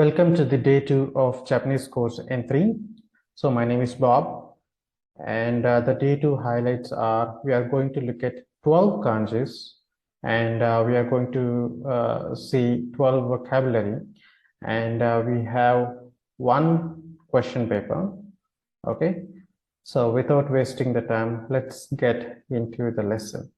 Welcome to the day 2 of Japanese course N3. So my name is Bob, and the day 2 highlights are we are going to look at 12 kanjis, and we are going to see 12 vocabulary, and we have one question paper. Okay, so without wasting the time, let's get into the lesson.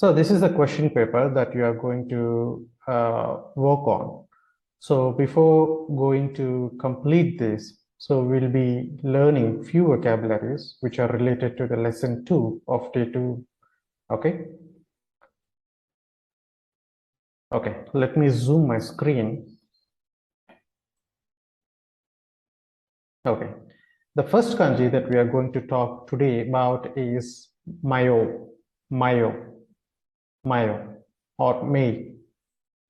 So this is the question paper that you are going to work on. So before going to complete this, so we'll be learning few vocabularies which are related to the lesson 2 of day 2. Okay. Okay, let me zoom my screen. Okay, the first kanji that we are going to talk today about is mayo, or May.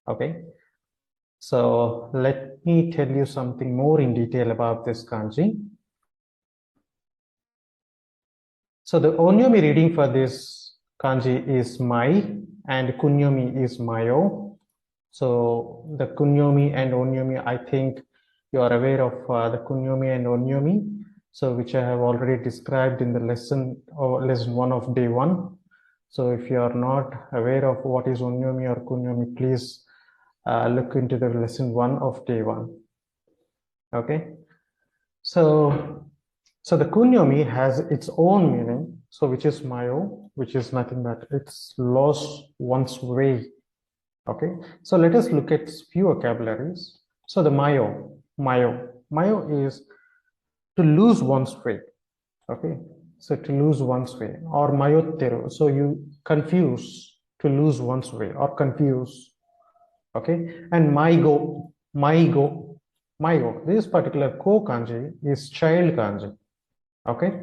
Okay, so let me tell you something more in detail about this kanji. So the onyomi reading for this kanji is mai and kunyomi is mayo. So the kunyomi and onyomi, I think you are aware of the kunyomi and onyomi, so which I have already described in the lesson 1 of day 1. So if you are not aware of what is onyomi or kunyomi, please look into the lesson 1 of day 1. Okay, so the kunyomi has its own meaning, so which is mayo, which is nothing but it's lost one's way. Okay, so let us look at few vocabularies. So the mayo is to lose one's way. Okay, so to lose one's way, or mayotteru, so you confuse, to lose one's way or confuse. Okay, and maigo, this particular ko kanji is child kanji. Okay,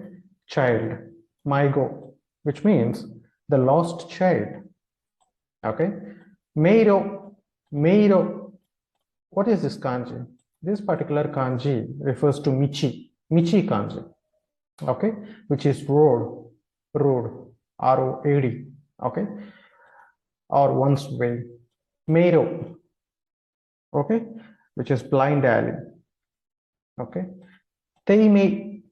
child, maigo, which means the lost child. Okay, meiro, what is this kanji? This particular kanji refers to michi kanji. Okay, which is road, R-O-A-D. Okay, or one's way. Meiro, okay, which is blind alley. Okay, teimei,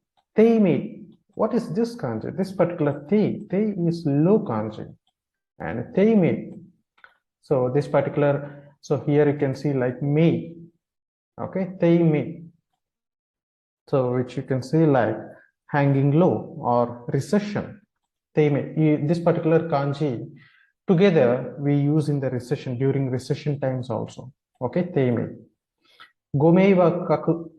what is this kanji? This particular te is low kanji, and teimei. So this particular, so here you can see like me. Okay, teimei. So which you can see like hanging low or recession. Teimei. This particular kanji together we use in the recession, during recession times also. Okay, teimei. Gomeiwaku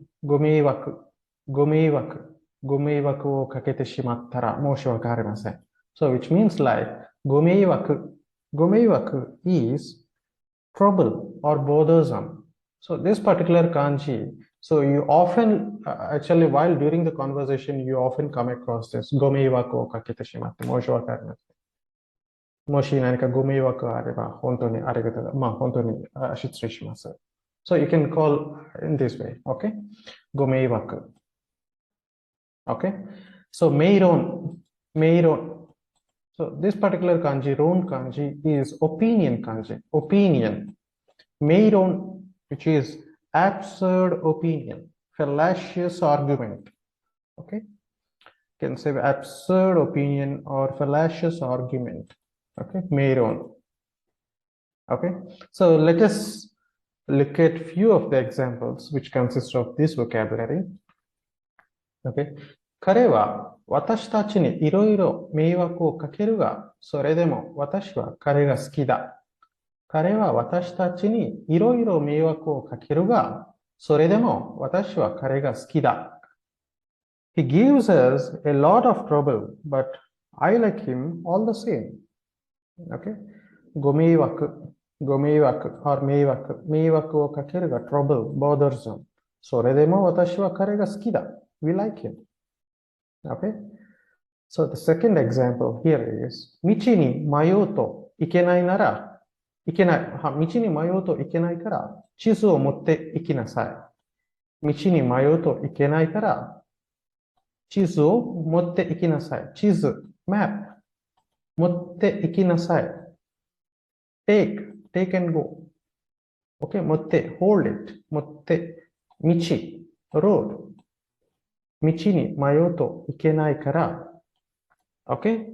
o kakete shimattara moshi wakarimasen. So which means like gomeiwaku is trouble or bothersome. So this particular kanji, so you often actually while during the conversation you often come across this gomeiwaku o kakete shimatte moshi wakarimasen. Moshi nanika gomeiwaku areba hontou ni arigatou, hontou ni shitsurei shimasu. So you can call in this way. Okay, gomeiwaku. Okay, so meiron. So this particular kanji, ron kanji, is opinion kanji. Opinion. Meiron, which is absurd opinion, fallacious argument. Okay, you can say absurd opinion or fallacious argument. Okay, meiron. Okay, so let us look at few of the examples which consist of this vocabulary. Okay, 彼は私たちにいろいろ迷惑をかけるが、それでも私は彼が好きだ。彼は私たちにいろいろ迷惑をかけるが、それでも私は彼が好きだ。He gives us a lot of trouble, but I like him all the same. Okay, ご迷惑 or 迷惑をかけるが trouble, bothersome. それでも私は彼が好きだ。We like him. Okay, so the second example here is 道に迷うといけないなら、道に迷うといけないから地図を持って行きなさい。道に迷うといけないから地図を持って行きなさい。地図、map、持って行きなさい。take take and go. Okay, motte, hold it. Motte, michi, road. Michi ni mayoto ikenai kara. Okay.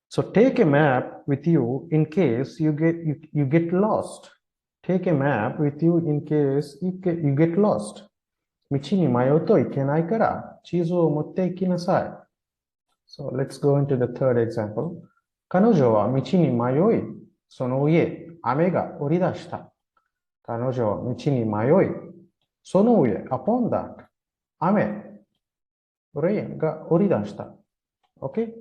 So take a map with you in case you get lost. Take a map with you in case you get lost. Michi ni mayoto ikenai kara. Chizu o motte ikinasai. So let's go into the third example. 彼女は道に迷い、その上、雨が降り出した。彼女は道に迷い、その上、upon that、雨、rain が降り出した。Okay?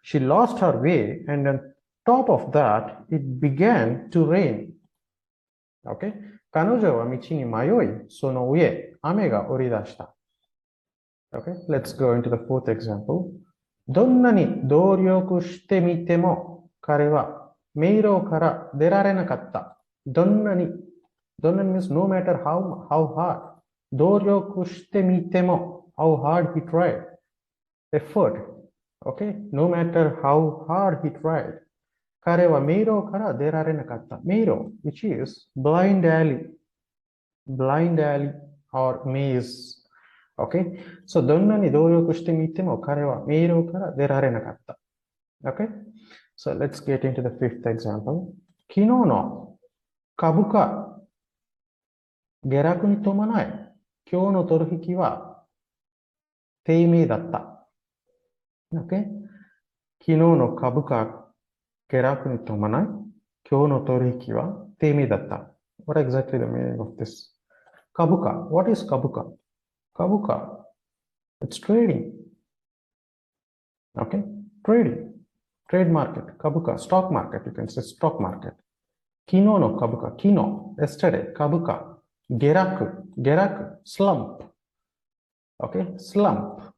She lost her way, and on top of that, it began to rain. Okay? 彼女は道に迷い、その上、雨が降り出した。Okay? Let's go into the fourth example. どんなに努力してみても、彼は迷路から出られなかった。どんなに means no matter how hard. 努力してみても how hard he tried. Effort. Okay? No matter how hard he tried. 彼は迷路から出られなかった。迷路 which is blind alley. Blind alley or maze. Okay? So どんなに努力してみても彼は迷路から出られなかった。Okay? So let's get into the fifth example. 昨日の株価下落に伴い、今日の取引は低迷だった。Okay? 昨日の株価下落に伴い、今日の取引は低迷だった。What exactly the meaning of this? 株価 What is 株価株価 It's trading. Okay? Trading. Trade market. 株価 Stock market. You can say stock market. 昨日の株価昨日 Yesterday. 株価下落 Slump. Okay? Slump.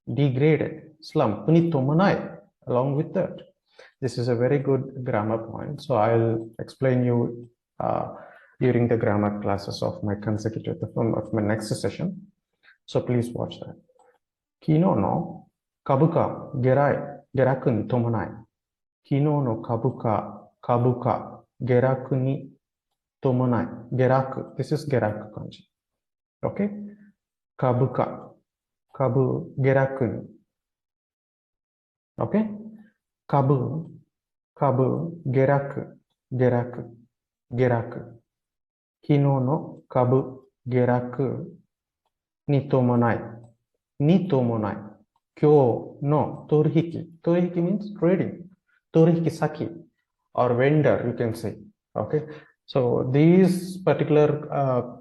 Degraded. Slump に伴い along with that. This is a very good grammar point. So I'll explain you during the grammar classes of my consecutive of my next session. So please watch that. 昨日の株価下落に伴い。昨日の株価下落に伴い。下落。This is 下落漢字。Okay? 株下落に。Okay? 株下落。昨日の株下落に伴い。今日の取引 means trading. 取引先 or vendor, you can say. Okay. So these particular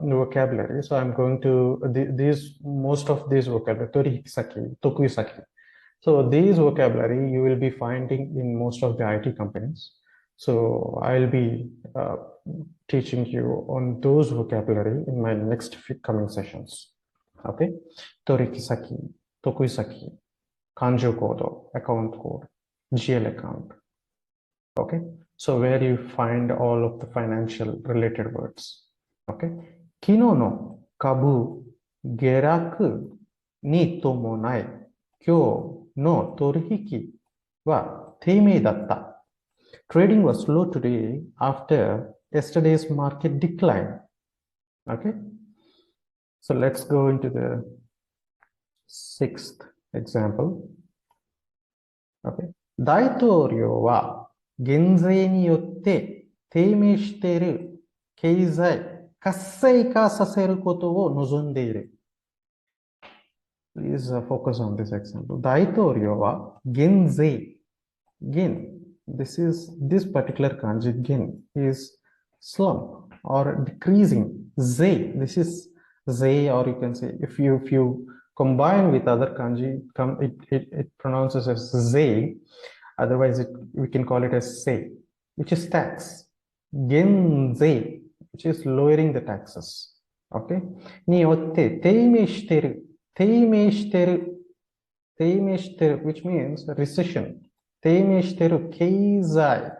vocabulary, so I'm going to, most of these vocabulary, 取引先, 得意先. So these vocabulary you will be finding in most of the IT companies. So I'll be teaching you on those vocabulary in my next few coming sessions. Okay? 取引先、得意先、勘定コード、account code, GL account. Okay? So where you find all of the financial related words. Okay? 昨日の株下落に伴い、今日の取引は低迷だった。Trading was slow today after yesterday's market decline. Okay? So let's go into the sixth example. Okay. 大統領は減税によって低迷している経済活性化させることを望んでいる。Please focus on this example. 大統領は減税。This particular kanji gen is slump or decreasing. This is Zay, or you can say if you combine with other kanji, it pronounces as Zay. Otherwise, we can call it as Say, which is tax. Genzei, which is lowering the taxes. Okay. によって低迷してる、which means recession. 低迷してる経済、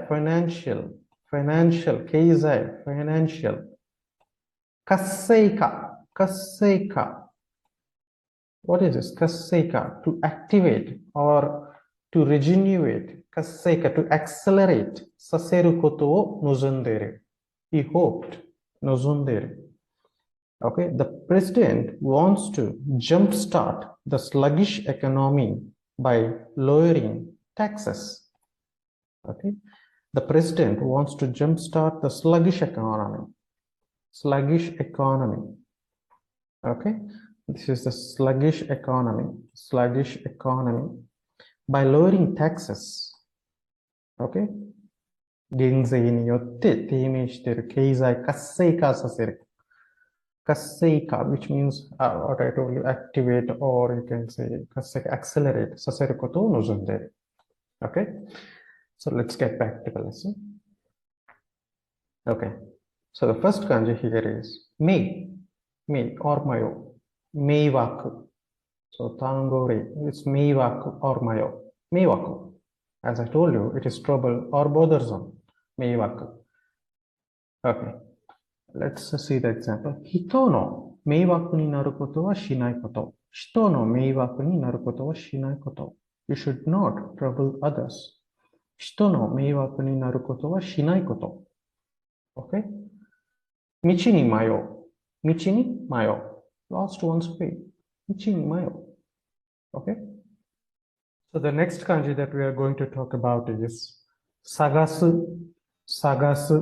financial. 活性化。What is this? 活性化 to activate or to regenerate. 活性化 to accelerate させることを望んでいる。He hoped 望んでいる。Okay, the president wants to jumpstart the sluggish economy by lowering taxes. Okay, the president wants to jumpstart the sluggish economy. Sluggish economy. Okay, this is the sluggish economy. Sluggish economy by lowering taxes. Okay, 減税によって低迷している経済活性化させる。活性化 which means what I told you, activate or you can say 活性化 accelerate させることを望んでいる。Okay, so let's get back to the lesson. Okay, so the first kanji here is may or mayo. 迷惑. So tangori, it's 迷惑 or mayo. 迷惑. As I told you, it is trouble or bothersome. 迷惑. Okay, let's see the example. 人の迷惑になることはしないこと。人の迷惑になることはしないこと。You should not trouble others. 人の迷惑になることはしないこと。Okay? 道に迷う。道に迷う。Lost one's way. 道に迷う。Okay? So the next kanji that we are going to talk about is 探す、探す、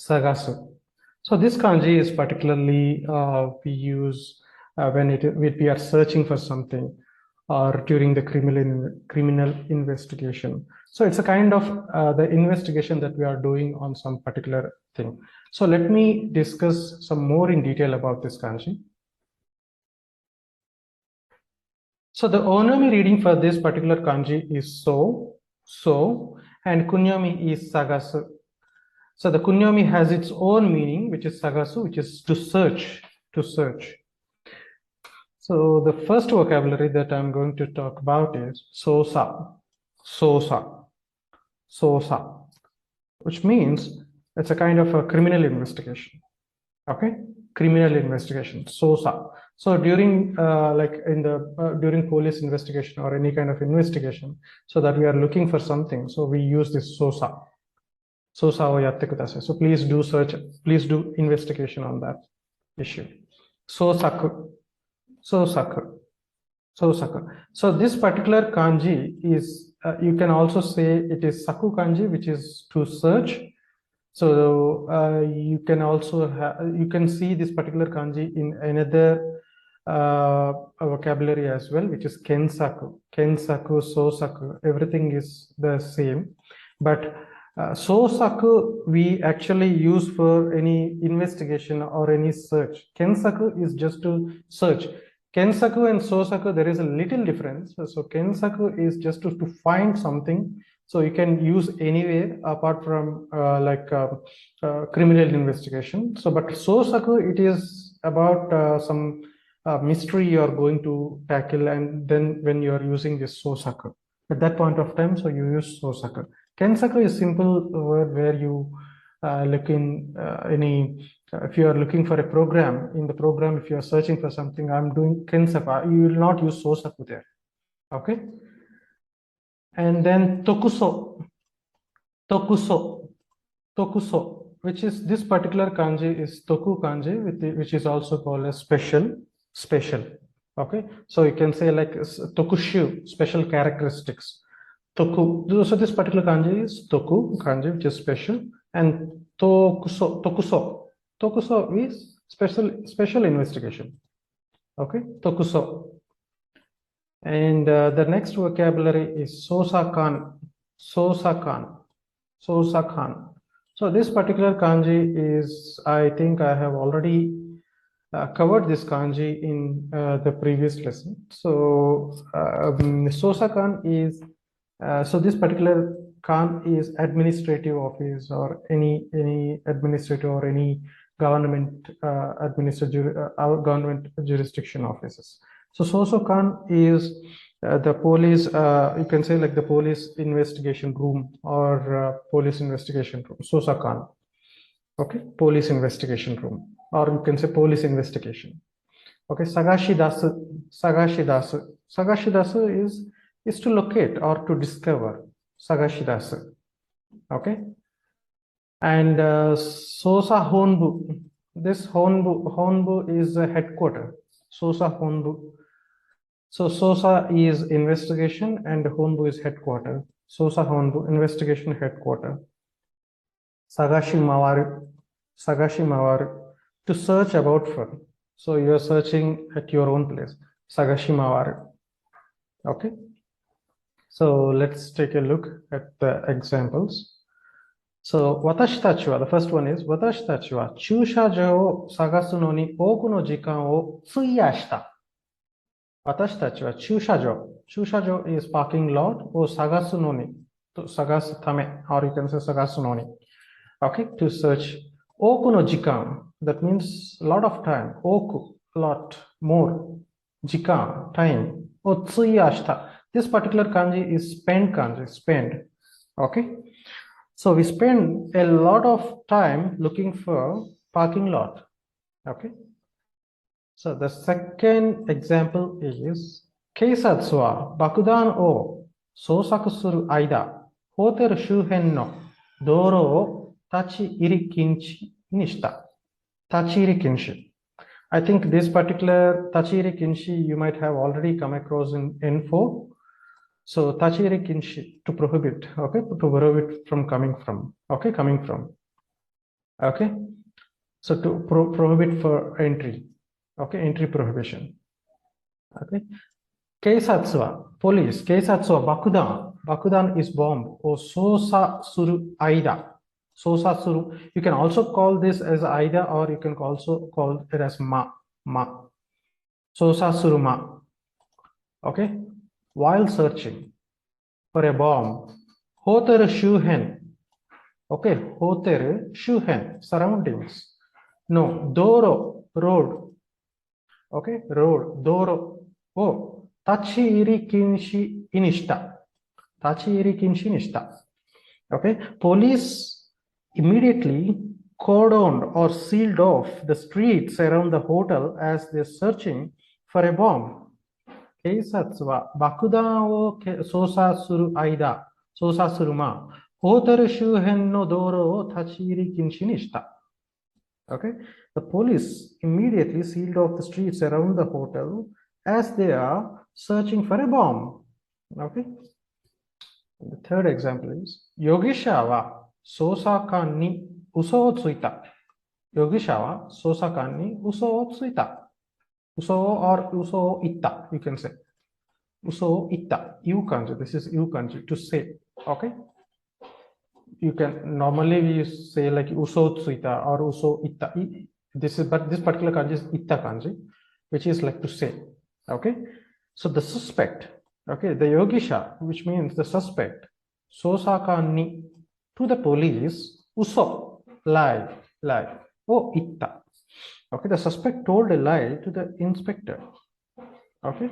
探す. So this kanji is particularly we use when we are searching for something or during the criminal investigation. So it's a kind of the investigation that we are doing on some particular thing. So let me discuss some more in detail about this kanji. So the onami reading for this particular kanji is so, and kunyomi is sagasu. So the kunyomi has its own meaning, which is sagasu, which is to search, to search. So the first vocabulary that I'm going to talk about is sosa, sosa, sosa, which means it's a kind of a criminal investigation. Okay, criminal investigation, sosa. So during during police investigation or any kind of investigation, so that we are looking for something, so we use this sosa. Sosa o yatte kudasai. So please do search, please do investigation on that issue. Sosaku, sosaku, sosaku. So this particular kanji is, you can also say it is saku kanji, which is to search. So you can also you can see this particular kanji in another vocabulary as well, which is kensaku, kensaku, sosaku. Everything is the same, but sosaku we actually use for any investigation or any search. Kensaku is just to search. Kensaku and sosaku, there is a little difference. So kensaku is just to find something. So you can use anywhere apart from criminal investigation. So, but sosaku, it is about some mystery you are going to tackle, and then when you are using this sosaku, at that point of time, so you use sosaku. Kensaku is simple word where you look in if you are looking for a program, in the program, if you are searching for something, I'm doing kensaku, you will not use sosaku there. Okay. And then tokuso, tokuso, tokuso, which is this particular kanji is toku kanji, which is also called as special, special. Okay, so you can say like tokushu, special characteristics. Toku, so this particular kanji is toku kanji, which is special, and tokuso, tokuso, tokuso is special investigation. Okay, tokuso. And the next vocabulary is sosakan, sosakan, sosakan. So this particular kanji is, I think I have already covered this kanji in the previous lesson. So sosakan is, so this particular kan is administrative office or any administrative or any government government jurisdiction offices. So sosakan is the police, you can say like the police investigation room or police investigation room, sosakan. Okay, police investigation room, or you can say police investigation. Okay, sagashidasu, sagashidasu, sagashidasu is to locate or to discover. sagashidasu. Okay. And Sosa Honbu. This Honbu is a headquarter. Sosa Honbu. So Sosa is investigation and Honbu is headquarter. Sosa Honbu, investigation headquarter. Sagashi Mawaru. Sagashi Mawaru. To search about for. So you are searching at your own place. Sagashi Mawaru. Okay. So let's take a look at the examples. So, 私たちは the first one is 私たちは駐車場を探すのに多くの時間を費やした。私たちは駐車場 is parking lot を探すのに探すため or you can say 探すのに okay to search 多くの時間 that means a lot of time 多く lot more 時間 time を費やした this particular kanji is spend kanji spend okay. So we spend a lot of time looking for parking lot. Okay. So the second example is 警察は爆弾を捜索する間、ホテル周辺の道路を立ち入り禁止にした。立ち入り禁止。I think this particular 立ち入り禁止 you might have already come across in info. So tachiri kinshi to prohibit, okay, to prohibit from coming from, okay, coming from, okay. So to prohibit for entry, okay, entry prohibition, okay. Keisatsu wa police, keisatsu wa bakudan, bakudan is bomb or sosa suru aida, sosa suru. You can also call this as aida or you can also call it as ma, sosa suru ma, okay. While searching for a bomb, hoteru shuhen, okay, hoteru shuhen, surroundings, no, doro, road, okay, road, doro, oh, tachiiri kinshi inishita, tachiiri kinshi nishita, okay, police immediately cordoned or sealed off the streets around the hotel as they're searching for a bomb. 警察は爆弾を捜査する間、捜査する間、ホテル周辺の道路を立ち入り禁止にした。Okay? The police immediately sealed off the streets around the hotel as they are searching for a bomb. Okay? The third example is 容疑者は捜査官に嘘をついた。容疑者は捜査官に嘘をついた。嘘 or 嘘を言った you can say 嘘を言った言う感じ this is 言う感じ to say okay you can normally we say like 嘘をついた or 嘘を言った this is but this particular kanji is 言った感じ which is like to say okay so the suspect okay the yogisha which means the suspect 捜査官に to the police 嘘 lie を言った okay the suspect told a lie to the inspector okay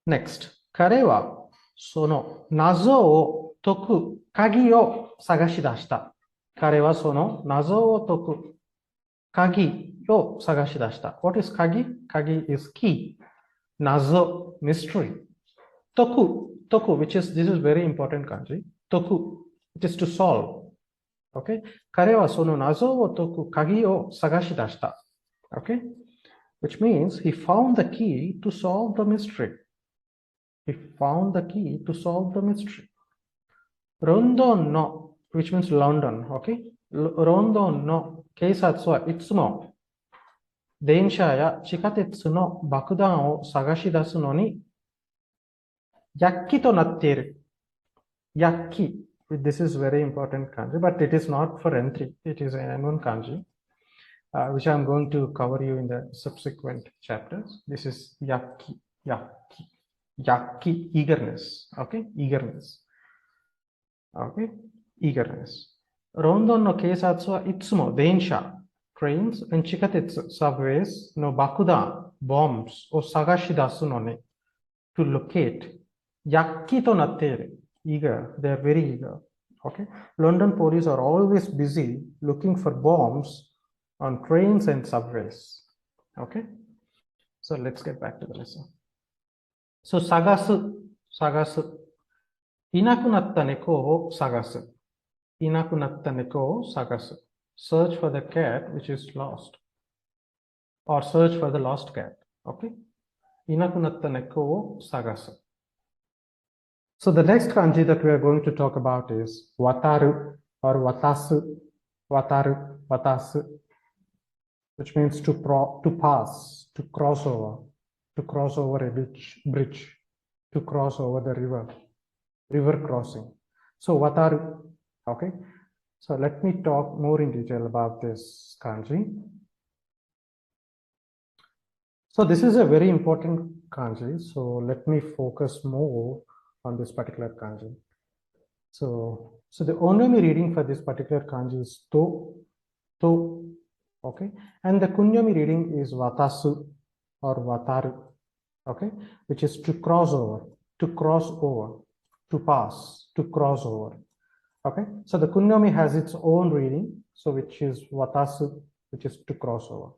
next 彼はその謎を解く鍵を探し出した彼はその謎を解く鍵を探し出した what is 鍵 is key 謎 mystery 解く which is this is very important kanji 解く it is to solve okay 彼はその謎を解く鍵を探し出した okay which means he found the key to solve the mystery he found the key to solve the mystery ロンドンの which means London okay ロンドンの警察はいつも電車や地下鉄の爆弾を探し出すのに躍起となっている躍起 this is very important kanji but it is not for entry it is an unknown kanji which I'm going to cover you in the subsequent chapters this is yakki eagerness okay eagerness okay eagerness ロンドンの警察はいつも電車 trains and 地下鉄 subways の爆弾 bombs を探し出すのに to locate 躍起となっている eager they are very eager okay London police are always busy looking for bombs on trains and subways okay so let's get back to the lesson so 探すいなくなった猫を探す。いなくなった猫を探す。Search for the cat which is lost. Or search for the lost cat. Okay? いなくなった猫を探す. So the next kanji that we are going to talk about is wataru or watasu. Wataru, watasu, which means to pass, to cross over a bridge, to cross over the river crossing. So wataru, okay. So let me talk more in detail about this kanji. So this is a very important kanji. So let me focus more on this particular kanji. So the onami reading for this particular kanji is to, okay, and the kunyomi reading is watasu or wataru, okay, which is to cross over, to pass, to cross over, okay. So the kunyomi has its own reading, so which is watasu, which is to cross over,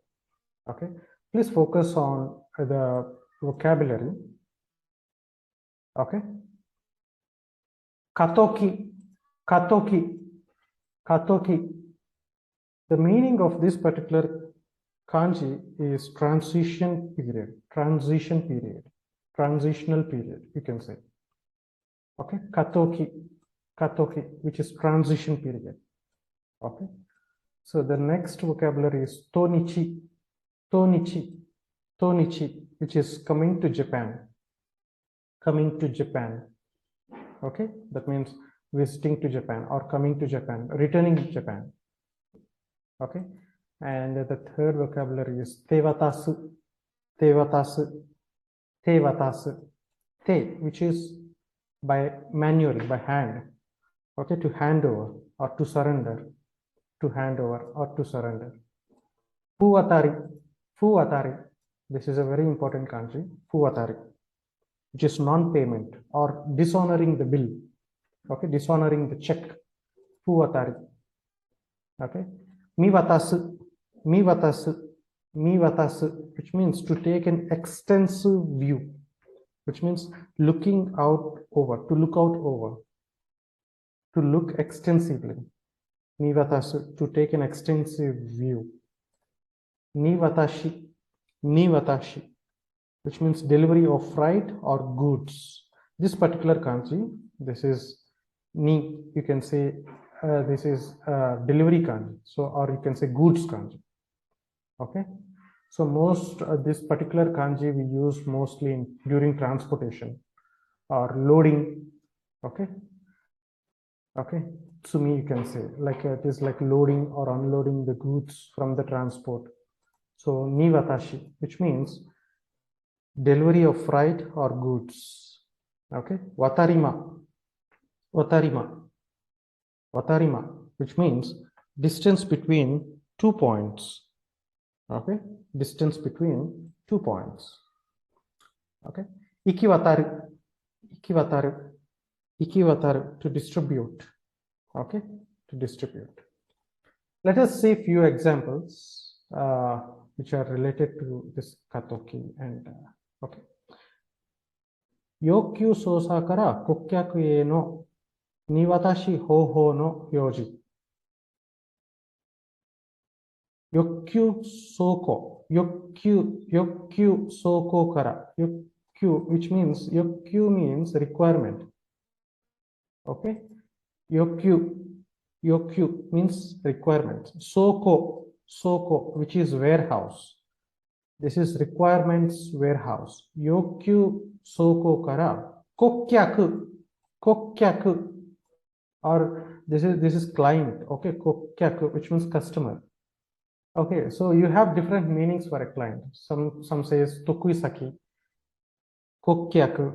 okay. Please focus on the vocabulary, okay. Katoki, katoki, katoki. The meaning of this particular kanji is transition period, transitional period, you can say. Okay, katoki, which is transition period. Okay, so the next vocabulary is tonichi, which is coming to Japan. Okay, that means visiting to Japan or coming to Japan, returning to Japan. Okay, and the third vocabulary is tewatasu, which is by manually, by hand. Okay, to hand over or to surrender, Fuwatari, this is a very important kanji, fuwatari, which is non-payment or dishonoring the bill. Okay, dishonoring the check, fuwatari. Okay, miwatasu, which means to take an extensive view, which means looking out over, to look out over, to look extensively. Miwatasu, to take an extensive view. Niwatashi, which means delivery of freight or goods. This particular kanji, this is ni, you can say this is delivery kanji, so, or you can say goods kanji. Okay, so most this particular kanji we use mostly during transportation or loading. Okay, to me you can say like it is like loading or unloading the goods from the transport. So niwatashi, which means delivery of freight or goods. Okay, watarima, which means distance between 2 points. Okay, distance between 2 points. Okay, ikiwataru, to distribute. Okay, to distribute. Let us see a few examples which are related to this katoki and okay. 要求操作から顧客への荷渡し方法の表示。欲求走行から、which means 欲求 means requirement. Okay? 欲求 means requirement. 倉庫 which is warehouse. This is requirements warehouse. 要求倉庫から顧客 or this is client. Okay, 顧客 which means customer. Okay, so you have different meanings for a client. Some says tokuisaki, kokyaku,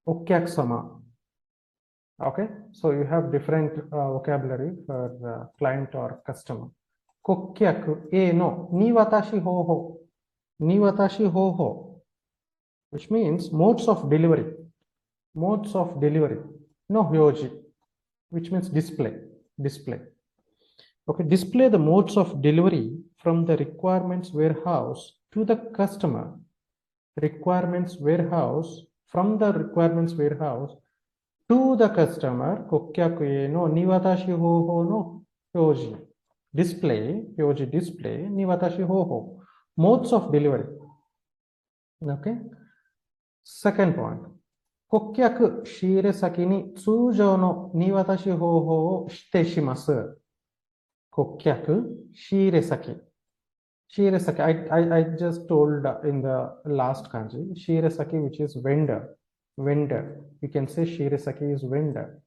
okyakusama. Okay, so you have different vocabulary for client or customer. Kokyaku e no niwatashi hoho, which means modes of delivery. No hyoji, which means display. Okay, display the modes of delivery from the requirements warehouse to the customer. From the requirements warehouse To the customer、顧客への荷渡し方法の表示。display、表示 display、荷渡し方法。modes of delivery。Okay? Second point。顧客、仕入れ先に通常の荷渡し方法を指定します。顧客、仕入れ先。仕入れ先、I just told in the last kanji, 仕入れ先 which is vendor. Vendor. You can say 仕入れ先 is vendor.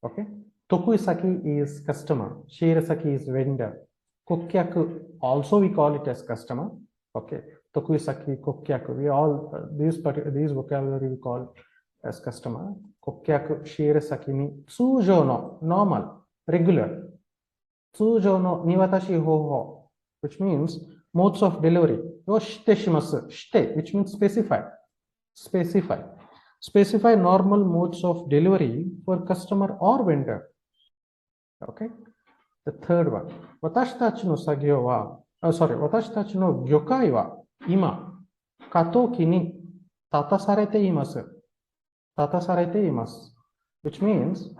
Okay? 得意先 is customer. 仕入れ先 is vendor. 顧客 also we call it as customer. Okay? 得意先、顧客 we all these vocabulary we call as customer. 顧客、仕入れ先に通常の normal, regular 通常の荷渡し方法 which means modes of delivery を指定します。指定 which means specify normal modes of delivery for customer or vendor. Okay? The third one. 私たちの作業は、私たちの業界は今、過渡期に立たされています。立たされています。which means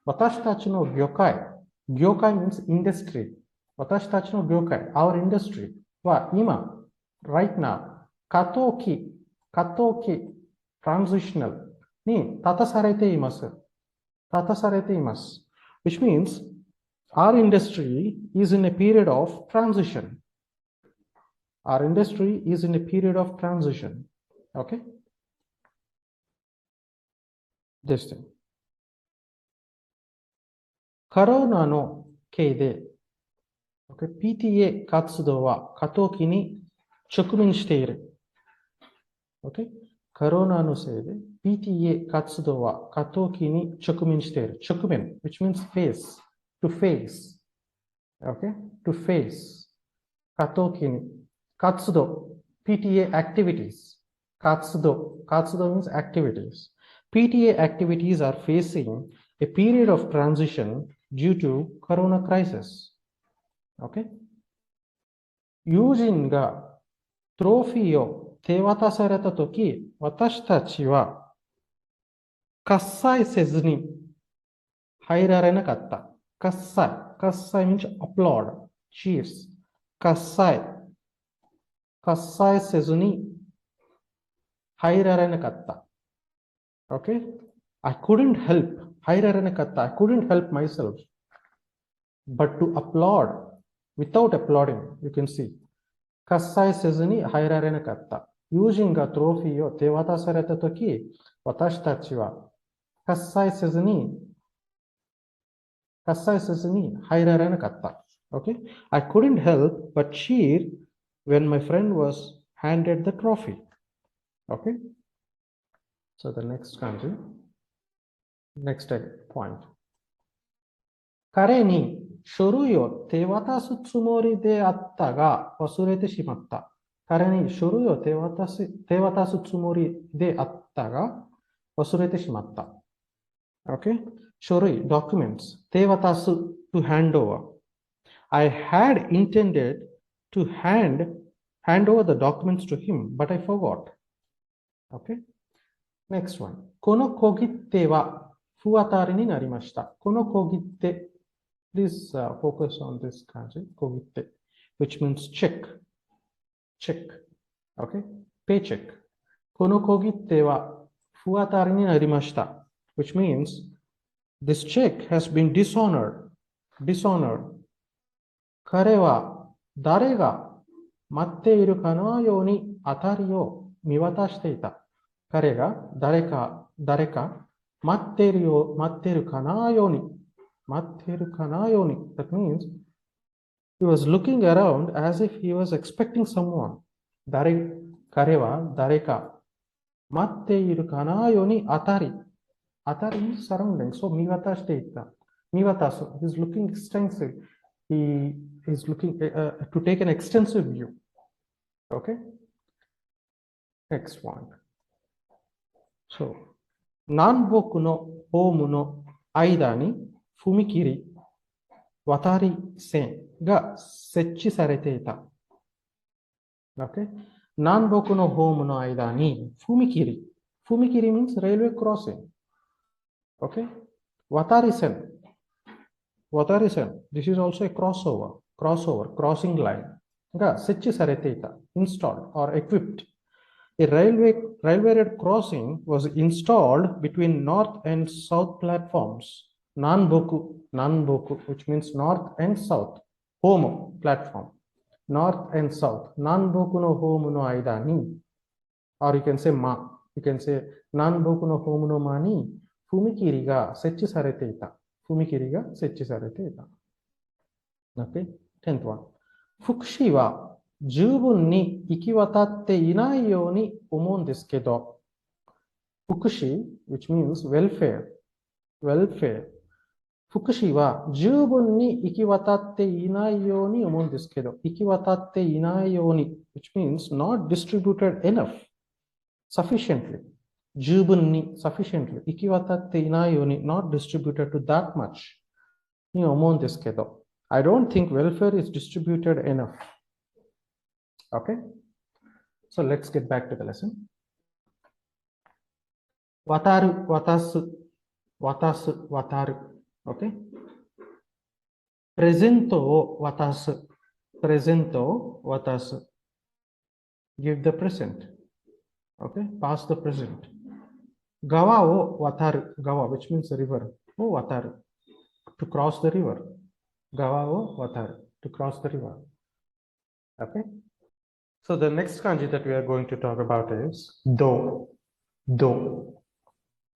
私たちの業界 means industry 私たちの業界 our industry は今 right now 過渡期 transitional に立たされています。立たされています。which means our industry is in a period of transition. Our industry is in a period of transition. Okay? This thing. コロナの経で、okay? PTA 活動は過渡期に直面している。Okay? コロナのせいで PTA 活動は過渡期に直面している。直面 which means face. To face. Okay? To face. 過渡期に活動 PTA activities. 活動 means activities. PTA activities are facing a period of transition due to corona crisis. Okay? 友人がトロフィーを手渡されたとき、私たちは喝采せずに入られなかった。喝采 means applaud, cheers. 喝采せずに入られなかった。Okay? I couldn't help. 入られなかった。I couldn't help myself. But to applaud, without applauding, you can see. 喝采せずに入られなかった。友人がトロフィーを手渡されたとき、私たちは喝采せずに入られなかった。Okay? I couldn't help but cheer when my friend was handed the trophy. Okay? So the next kanji. Next point. 彼に書類を手渡すつもりであったが忘れてしまった。彼に書類を手渡すつもりであったが忘れてしまった。Okay? 書類 documents 手渡す to hand over. I had intended to hand over the documents to him, but I forgot. Okay? Next one. この小切手は不当たりになりました。この小切手 Please focus on this kanji, 小切手 which means check. Okay? Paycheck. この小切手は不当たりになりました。which means this check has been dishonored. 彼は誰が待っているかのように当たりを見渡していた。彼が誰か待っているかのように。That means he was looking around as if he was expecting someone. 彼は誰か待っているかのように当たり means surrounding. So 見渡していた。見渡す。He is looking extensive. He is looking to take an extensive view. Okay? Next one. So, 南北のホームの間に踏切、渡り線が設置されていた。Okay? 南北のホームの間に踏切 means railway crossing. Okay. Watarisen. Watarisen. This is also a crossover. Crossover. Crossing line. Setchi sareteta. Installed or equipped. A railway crossing was installed between north and south platforms. Nanboku, which means north and south. Home platform. North and south. Nanboku no home no aida ni. Or you can say ma. You can say Nanboku no home no ma ni fumikiri ga setchi sarete ita. Fumikiri ga setchi sarete ita. Okay. 10th one. Fukushi wa 十分に行き渡っていないように思うんですけど、福祉 which means welfare, welfare. 福祉は十分に行き渡っていないように思うんですけど、行き渡っていないように which means not distributed enough, sufficiently. 十分に sufficiently 行き渡っていないように not distributed to that much に思うんですけど、I don't think welfare is distributed enough. Okay, so let's get back to the lesson. Wataru, watasu, watasu, wataru. Okay. Presento o watasu, presento o watasu. Give the present. Okay, pass the present. Gawa o wataru, gawa, which means river. O wataru, to cross the river. Gawa o wataru, to cross the river. Okay. So the next kanji that we are going to talk about is do. Do.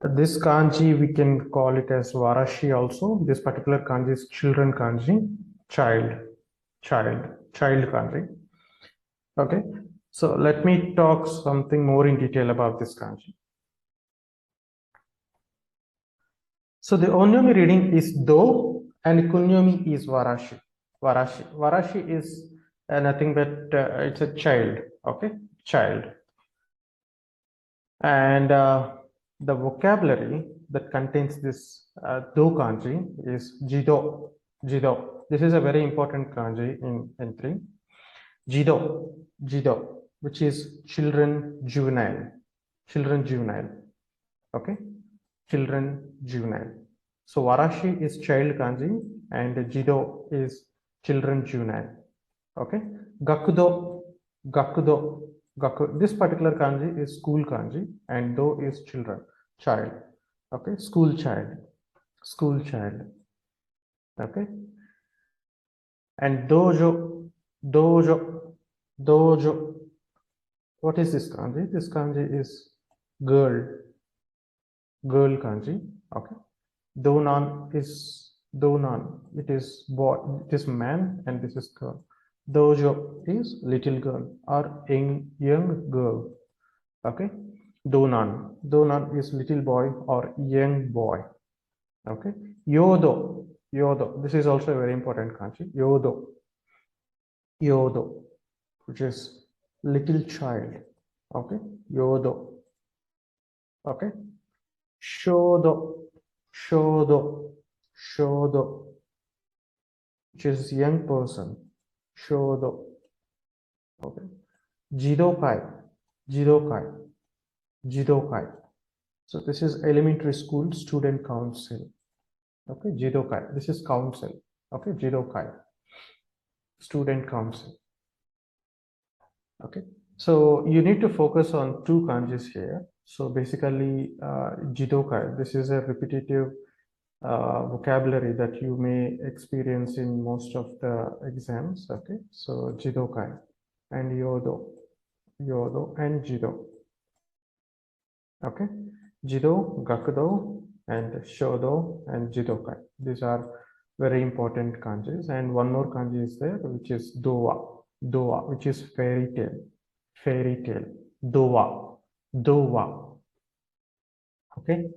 This kanji we can call it as warashi also. This particular kanji is children kanji, child kanji. Okay, so let me talk something more in detail about this kanji. So the onyomi reading is do and kunyomi is warashi. Warashi is nothing but it's a child. Okay, child. And the vocabulary that contains this do kanji is jido. Jido. This is a very important kanji in entry. Jido, which is children juvenile. Children juvenile. Okay, children juvenile. So warashi is child kanji and jido is children juvenile. Okay, gakudo. This particular kanji is school kanji and do is children, child. Okay, school child. Okay, and dojo. What is this kanji? This kanji is girl kanji. Okay, donan is donan. It is boy. It is man, and this is girl. Dojo is little girl or young girl. Okay, donan is little boy or young boy. Okay, yodo. This is also a very important kanji. Yodo, which is little child. Okay, yodo. Okay, shodo, which is young person. Shodo. Okay, jidokai. So this is elementary school student council. Okay, jidokai. This is council. Okay, jidokai. Student council. Okay, so you need to focus on two kanjis here. So basically, jidokai. This is a repetitive vocabulary that you may experience in most of the exams. Okay, so jidokai and yodo and jido. Okay, jido, gakudo, and shodo and jidokai. These are very important kanjis. And one more kanji is there, which is dowa, which is fairy tale. Dowa. Okay.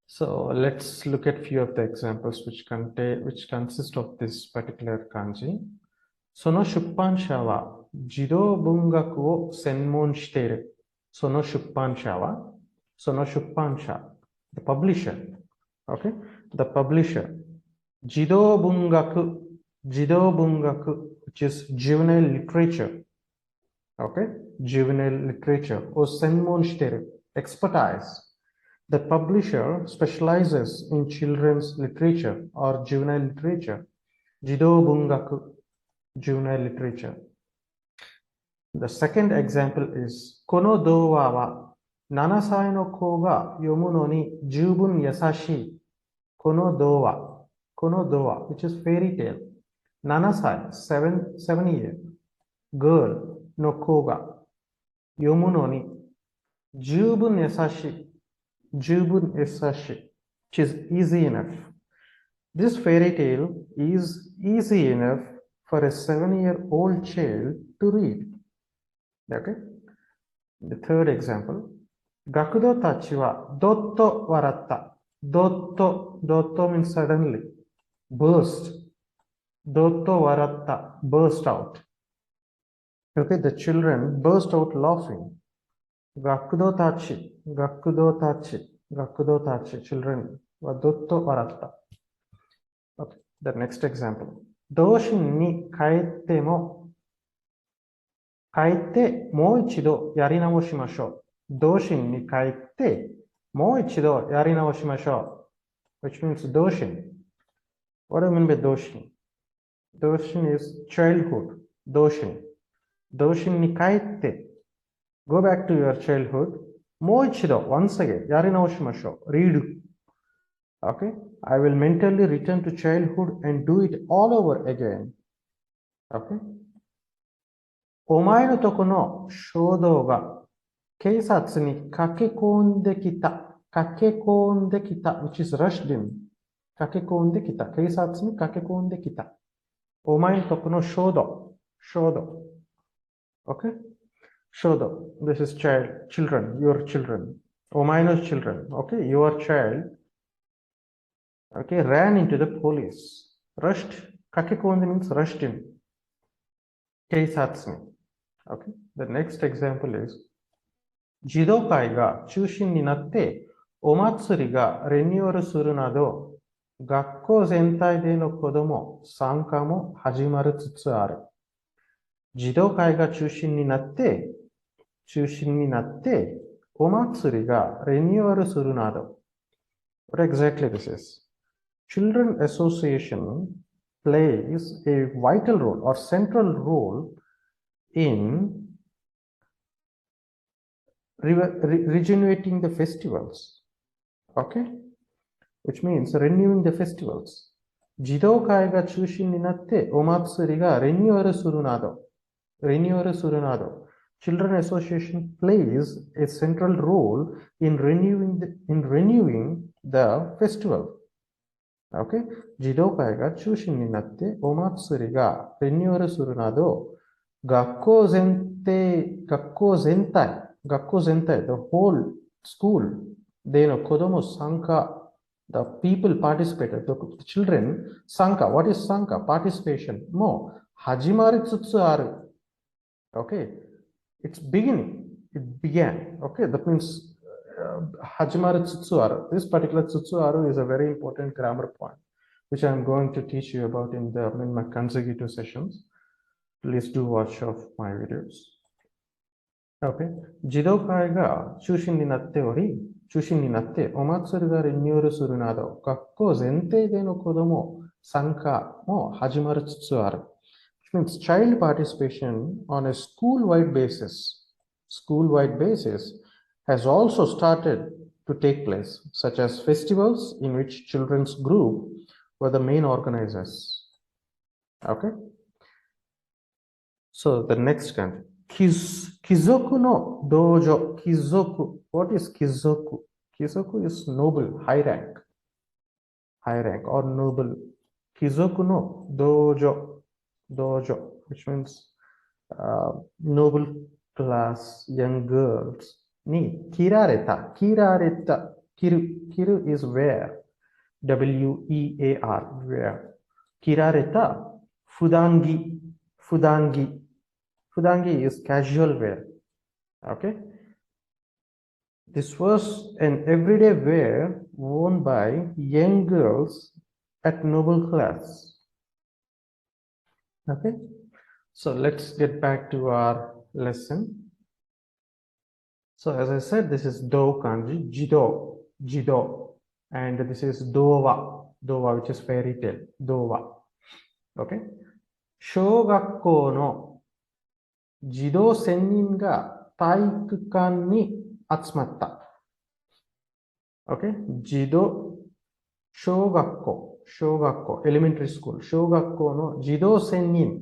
So let's look at few of the examples which consist of this particular kanji. Sono shuppansha wa jido bungaku wo senmon shiteiru. Sono shuppansha, the publisher. Okay, the publisher. Jido bungaku, which is juvenile literature. Okay, juvenile literature. O senmon shiteiru, expertise. The publisher specializes in children's literature or juvenile literature. Jido bungaku, juvenile literature. The second example is Kono dowa wa 7歳の子が読むのに十分優しい。この童話。この童話 which is fairy tale. 7歳 7 year girl の子が読むのに十分優しい。十分優しい which is easy enough. This fairy tale is easy enough for a 7-year-old child to read. Okay? The third example. 学童たちはどっと笑った。どっと means suddenly. Burst. どっと笑った。burst out. Okay, the children burst out laughing. 学童たち children はどっと笑った。Okay, the next example. 童心に帰ってもう一度やり直しましょう。童心に帰ってもう一度やり直しましょう。which means 童心。What do I mean by 童心? 童心 is childhood. 童心。童心に帰って go back to your childhood. もう一度 once again やり直しましょう。read. Okay? I will mentally return to childhood and do it all over again. Okay? お前のとこの衝動が警察に駆け込んできた。駆け込んできた。which is rushed in. 駆け込んできた。警察に駆け込んできた。お前のとこの衝動。衝動。Okay? 衝動。This is children. Your children. お前の children. Okay? Your child. Okay? Ran into the police. Rushed. 駆け込んで means rushed in. 警察に。Okay? The next example is 児童会が中心になってお祭りがリニューアルするなど学校全体での子ども参加も始まりつつある。児童会が中心になってお祭りがリニューアルするなど。What exactly this is? Children Association plays a vital role or central role in regenerating the festivals. Okay? Which means renewing the festivals. 児童会が中心になってお祭りがリニューアルするなど。Children Association plays a central role in renewing the festival. Okay? 児童会が中心になってお祭りがリニューアルするなど学校全体、the whole school での子供参加 the people participated, the children 参加 what is 参加 participation も始まりつつある okay it's beginning it began okay that means 始まりつつある this particular つつある is a very important grammar point which I'm going to teach you about in my consecutive sessions. Please do watch of my videos. Okay. 児童会が中心になってお祭りがリニューアルするなど、学校全体での子供参加も始まりつつある。Which means child participation on a school-wide basis has also started to take place, such as festivals in which children's group were the main organizers. Okay. So the next one, Kizoku no dojo. Kizoku. What is Kizoku? Kizoku is noble, high rank or noble. Kizoku no dojo, which means noble class young girls. Ni kirareta. Kiru is wear. W-E-A-R. Wear. Kirareta. Fudangi is casual wear. Okay. This was an everyday wear worn by young girls at noble class. Okay. So let's get back to our lesson. So as I said, this is do kanji, jido. jido, and this is dowa, which is fairy tale, dowa. Okay. 小学校の児童1000人が体育館に集まった。Okay. 小学校、elementary school、小学校の児童1000人、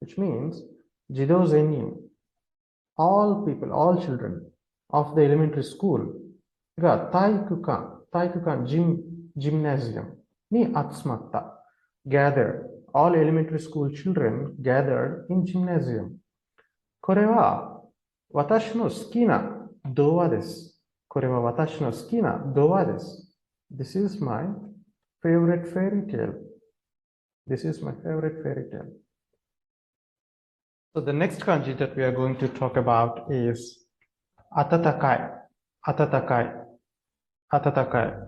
which means 児童1000人、all people, all children of the elementary school が体育館、gymnasium に集まった。gathered, all elementary school children gathered in gymnasium. これは私の好きな童話です。This is my favorite fairy tale. So the next kanji that we are going to talk about is atatakai,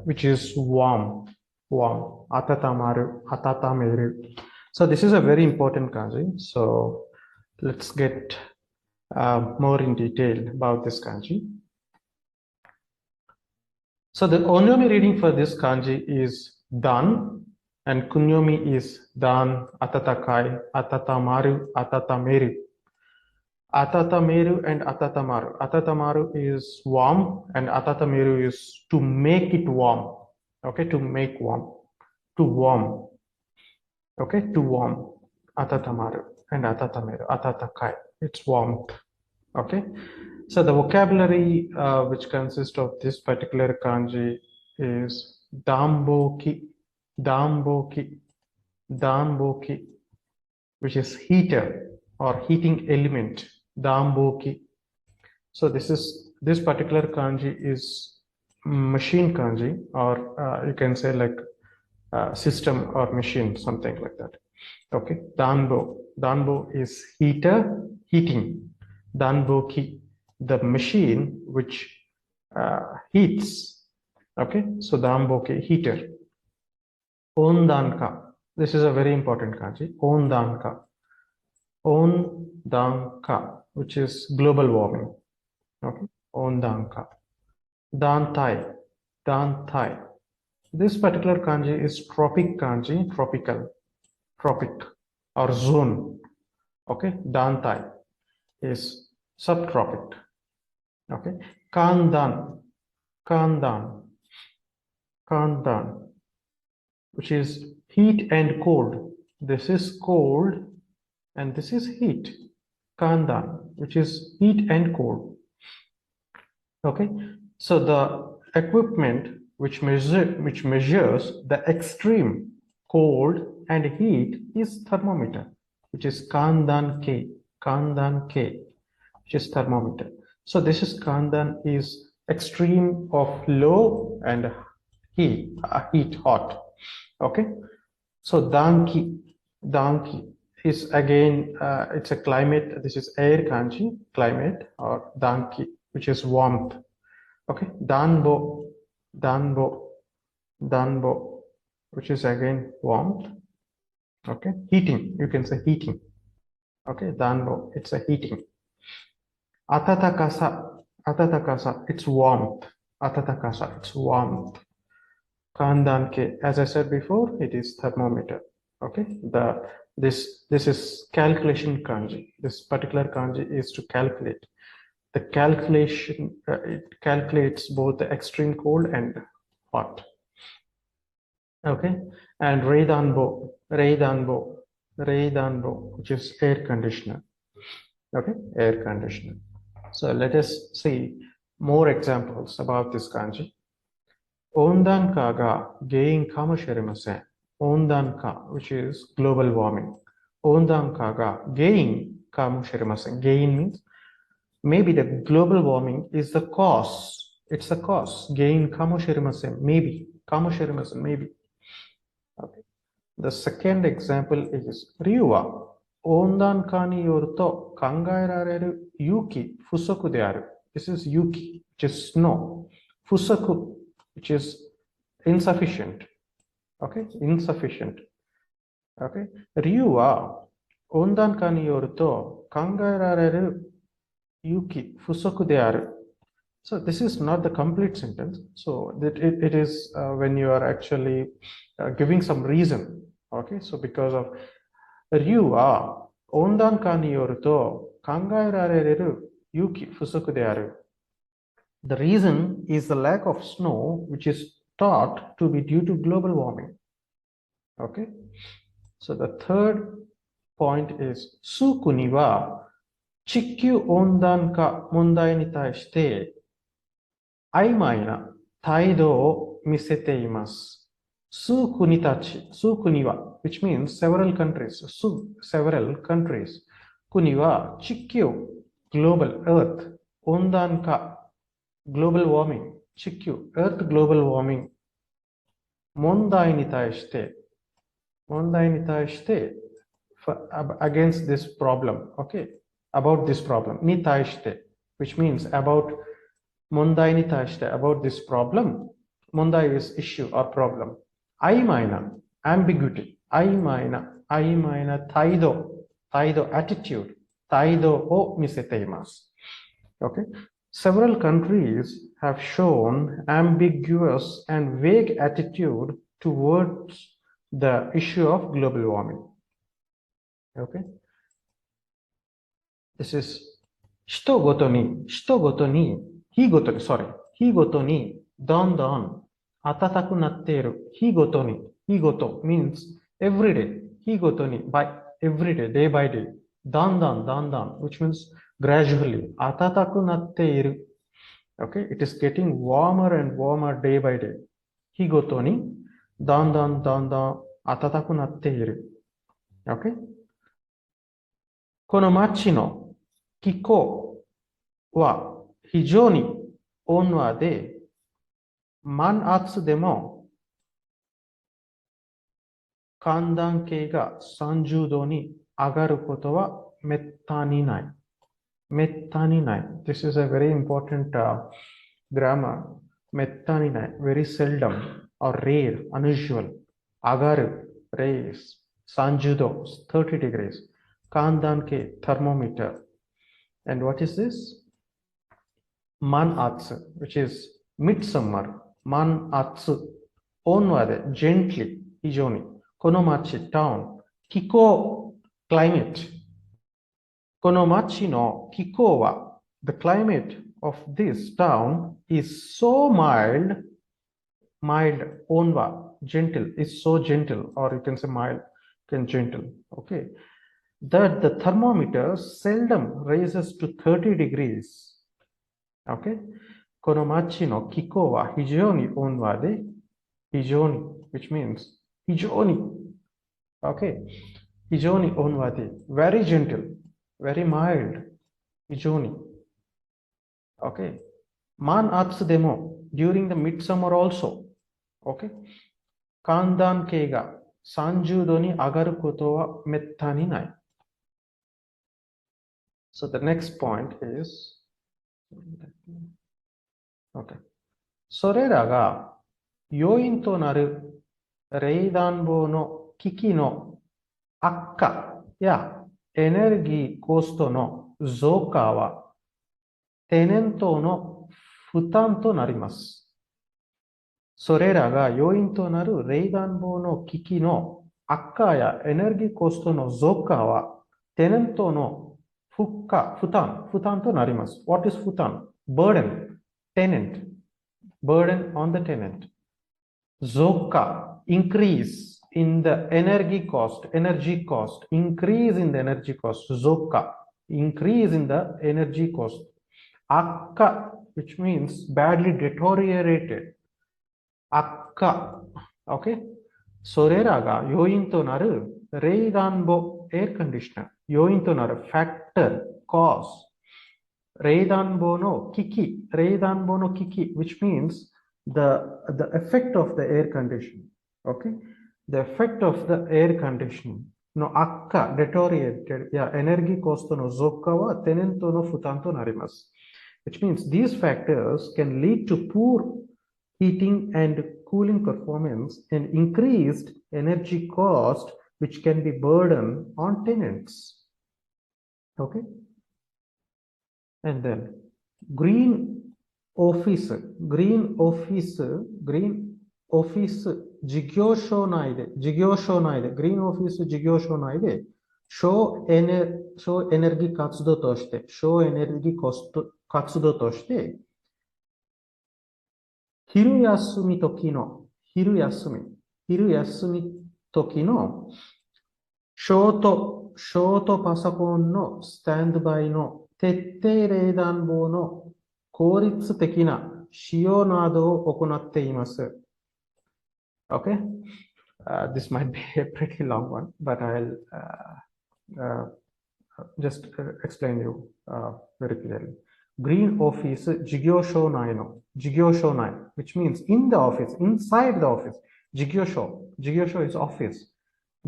which is warm, atatameru. So this is a very important kanji. So let's get more in detail about this kanji. So the onyomi reading for this kanji is dan, and kunyomi is dan, atatakai, atatamaru, atatameru. Atatameru and atatamaru. Atatamaru is warm, and atatameru is to make it warm. Okay, to make warm. To warm. Okay, to warm. Atatamaru and atatameru. Atatakai. It's warmth. Okay. So the vocabulary which consists of this particular kanji is damboki, which is heater or heating element, damboki. So this particular kanji is machine kanji, or you can say like system or machine, something like that. Okay, danbo is heater, heating. Danboki, the machine which heats. Okay, so danboki, heater. Ondanka, this is a very important kanji. Ondanka, which is global warming. Okay, ondanka. Dantai. This particular kanji is tropic kanji, tropic or zone. Okay, dantai is subtropic. Okay, kandan, which is heat and cold. This is cold and this is heat. Kandan, which is heat and cold. Okay, so the equipment which measures the extreme cold and heat is thermometer, which is kandan K, which is thermometer. So this is kandan is extreme of low and heat, hot. Okay, so danki is again it's a climate. This is air kanji, climate, or danki, which is warmth. Okay, danbo, which is again warmth. Okay, heating, you can say heating. Okay, danbo, it's a heating. Atatakasa, it's warmth. It's warmth. Kandanke, as I said before, it is thermometer. Okay, this is calculation kanji. This particular kanji is to calculate. The calculation, it calculates both the extreme cold and hot. Okay, and Reidanbo, which is air conditioner. Okay, air conditioner. So let us see more examples about this kanji. Ondanka ga gein kamoshirimasen. Ondanka, which is global warming. Ondanka ga gein kamoshirimasen. Gein means maybe the global warming is the cause. It's the cause. Gein kamoshirimasen. Maybe. Kamoshirimasen. Maybe. Okay. The second example is Ryuwa. Ondanka ni yoru to kangaerareru yuki fusoku de aru. This is yuki, which is snow. Fusoku, which is insufficient. Okay, insufficient. Okay, Ryuwa ondanka ni yoru to kangaerareru yuki fusoku de aru. So this is not the complete sentence. So it is when you are actually giving some reason. Okay, so because of 理由は温暖化によると考えられる雪不足である。The reason is the lack of snow, which is thought to be due to global warming. Okay, so the third point is 数国は地球温暖化問題に対して曖昧な態度を見せています。数国たち、数国は、which means several countries, several countries. 国は地球、global, earth, 温暖化、global warming, 地球、earth global warming 問題に対して、against this problem, okay, about this problem に対して、which means about 問題に対して about this problem 問題 is issue or problem 曖昧な ambiguity 曖昧な態度 attitude 態度を見せています okay several countries have shown ambiguous and vague attitude towards the issue of global warming okay this is 人ごとに日ごとにどんどん暖かくなっている。日ごと means every day. 日ごとに by every day, day by day. どんどん which means gradually 暖かくなっている。Okay, it is getting warmer and warmer day by day. 日ごとにどんどん暖かくなっている。Okay? この街の気候は非常に温和で、満圧でも寒暖計が30度に上がることはめったにない。This is a very important grammar. めったにない。very seldom or rare, unusual. 上がる raise 30度 30 degrees. 寒暖計 thermometer. And what is this? Manatsu, which is midsummer. Manatsu. 温和で gently 非常に。この町 town 気候 climate この町の気候は the climate of this town is so mild 温和 gentle is so gentle or you can say mild and gentle okay that the thermometer seldom raises to 30 degrees okay この町の気候は非常に温和で非常に which means 非常に okay 非常に温和で very gentle very mild 非常に okay 満圧でも during the midsummer also okay 寒暖計が30度に上がることはめったにない so the next point is okay それらが要因となる冷暖房の機器の悪化やエネルギーコストの増加は天然痘の負担となります。それらが要因となる冷暖房の機器の悪化やエネルギーコストの増加は天然痘の負担となります。What is 負担 ?burden, tenant, burden on the tenant. 増加 increase in the energy cost, increase in the energy cost, 増加 increase in the energy cost. 悪化 which means badly deteriorated. 悪化 okay? それらが要因となる冷暖房 air conditioner 要因となる factor, cause 冷暖房の機器 which means the effect of the air conditioning okay the effect of the air conditioning の悪化 deteriorated やエネルギーコストの増加はテナントの負担となります which means these factors can lead to poor heating and cooling performance and increased energy cost which can be burden on tenants okay and then green office, green office,事業所内で、green office 事業所内で、省エネルギー活動として、昼休み時の、ショートパソコンのスタンドバイの徹底冷暖房の効率的な使用などを行っています。Okay? This might be a pretty long one, but I'll just explain you very clearly. Green office 事業所内の、which means in the office, inside the office. 事業所 is office.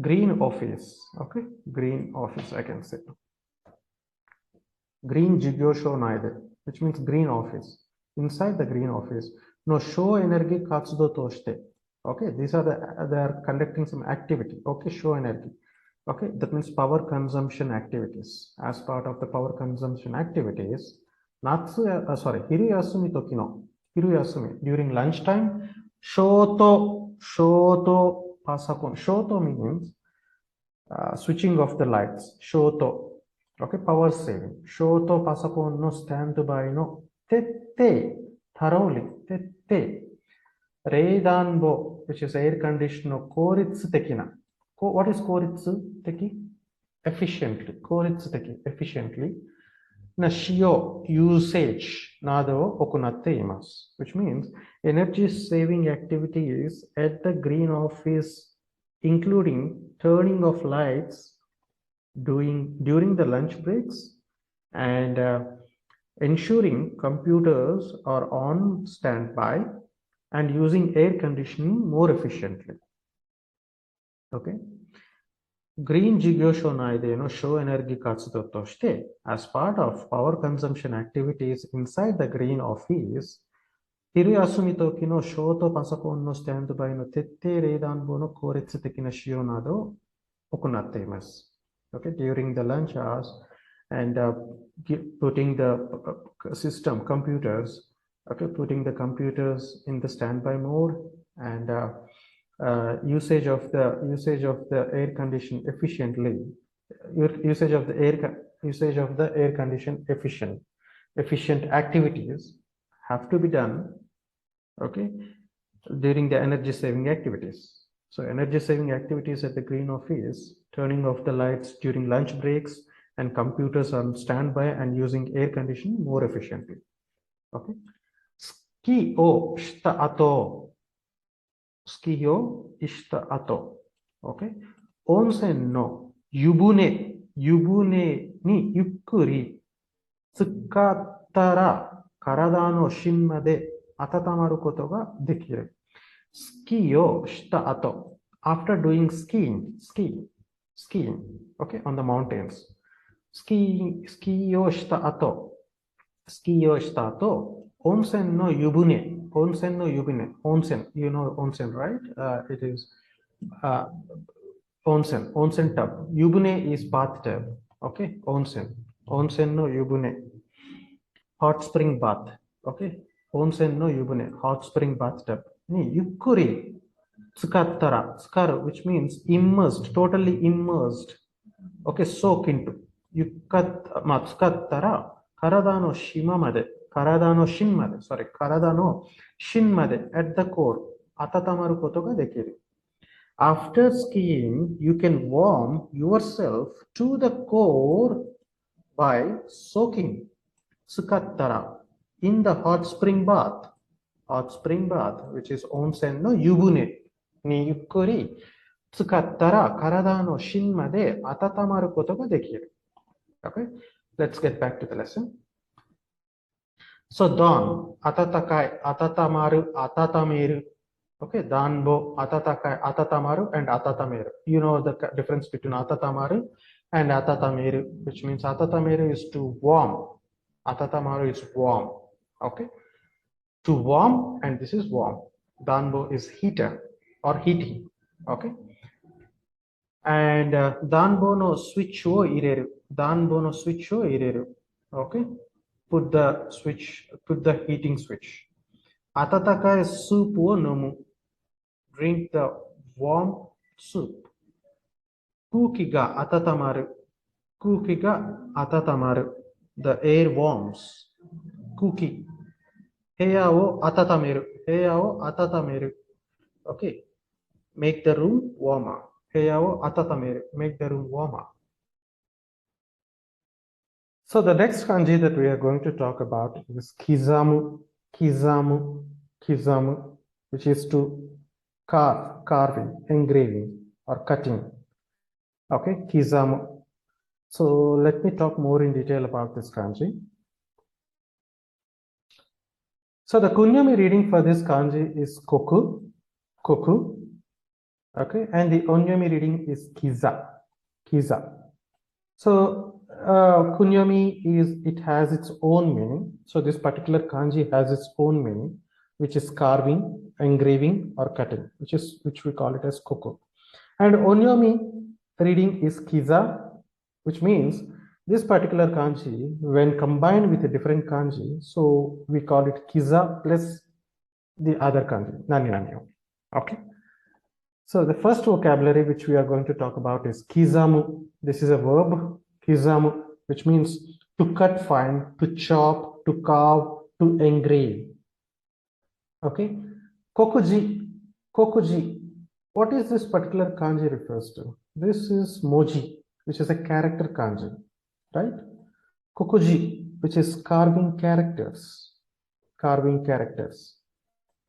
Green office, okay? Green office, I can say. Green 事業所内で which means green office. Inside the green office の省エネルギー活動として okay, they are conducting some activity, okay, show energy, okay, that means power consumption activities. As part of the power consumption activities, hiru yasumi toki no, during lunchtime, shoto pasakon, shoto means switching off the lights, shoto, okay, power saving, shoto pasakon no standby no, tette, thoroughly, tette, Reidanbo, which is air conditioner, koritsu tekina. What is koritsu teki? Efficiently. Koritsu teki, efficiently. Na shio, usage, nado okonatte imasu. Which means energy saving activities at the green office, including turning off lights during the lunch breaks and ensuring computers are on standby and using air conditioning more efficiently. Okay. Green Jigyosho Naide no show energy katsudo toshite, as part of power consumption activities inside the green office, hiru yasumi toki no shoto pasakon no standby no tette reidanbo no koretsu teki na shiyo nado okonatte imasu. Okay, during the lunch hours and putting the computers, okay, putting the computers in the standby mode and usage of the air condition efficiently. Usage of the air condition efficient activities have to be done, okay, during the energy saving activities. So energy saving activities at the green office, turning off the lights during lunch breaks and computers on standby and using air conditioning more efficiently. Okay. Ski o shita ato. Okay. Onsen no yubune ni yukkuri tsukattara karada no shin made atatamaru koto ga dekiru. Ski o shita ato. After doing skiing, okay, on the mountains. Ski o shita ato. Onsen no yubune. Onsen, you know onsen, right? It is onsen tub. Yubune is bathtub. Okay, onsen no yubune. Hot spring bath. Okay, onsen no yubune. Hot spring bathtub. Ni yukkuri tsukaru, which means immersed, totally immersed. Okay, soak into. Tsukattara karada no shin made at the core atatamaru koto ga dekiru. After skiing, you can warm yourself to the core by soaking tsukattara in the hot spring bath, which is onsen no yubune ni yukkuri tsukattara karada no shin made atatamaru koto ga dekiru. Okay, let's get back to the lesson. So don, atatakai, atatameru. Okay, danbo, atatakai, atatamaru, and atatameru. You know the difference between atatamaru and atatameru, which means atatameru is to warm, atatamaru is warm. Okay, to warm, and this is warm. Danbo is heater or heating. Okay, and danbo no switch o ireru. Okay. put the heating switch. Atatakai soup wo nomu. Drink the warm soup. Kuki ga atatamaru. Kuki ga atatamaru. The air warms. Kuki. Heya wo atatameru. Heya wo atatameru. Okay. Make the room warmer. Heya wo atatameru. Make the room warmer. So the next kanji that we are going to talk about is kizamu, kizamu, kizamu, which is to carve, carving, engraving, or cutting. Okay, kizamu. So let me talk more in detail about this kanji. So the kunyomi reading for this kanji is koku, koku. Okay, and the onyomi reading is kiza, kiza. So kunyomi it has its own meaning. So this particular kanji has its own meaning, which is carving, engraving, or cutting, which we call it as koku. And onyomi reading is kiza, which means this particular kanji, when combined with a different kanji, so we call it kiza plus the other kanji, nani nani. Okay. So the first vocabulary which we are going to talk about is kizamu. This is a verb, kizamu, which means to cut fine, to chop, to carve, to engrave. Okay. Kokuji, kokuji. What is this particular kanji refers to? This is moji, which is a character kanji, right? Kokuji, which is carving characters, carving characters.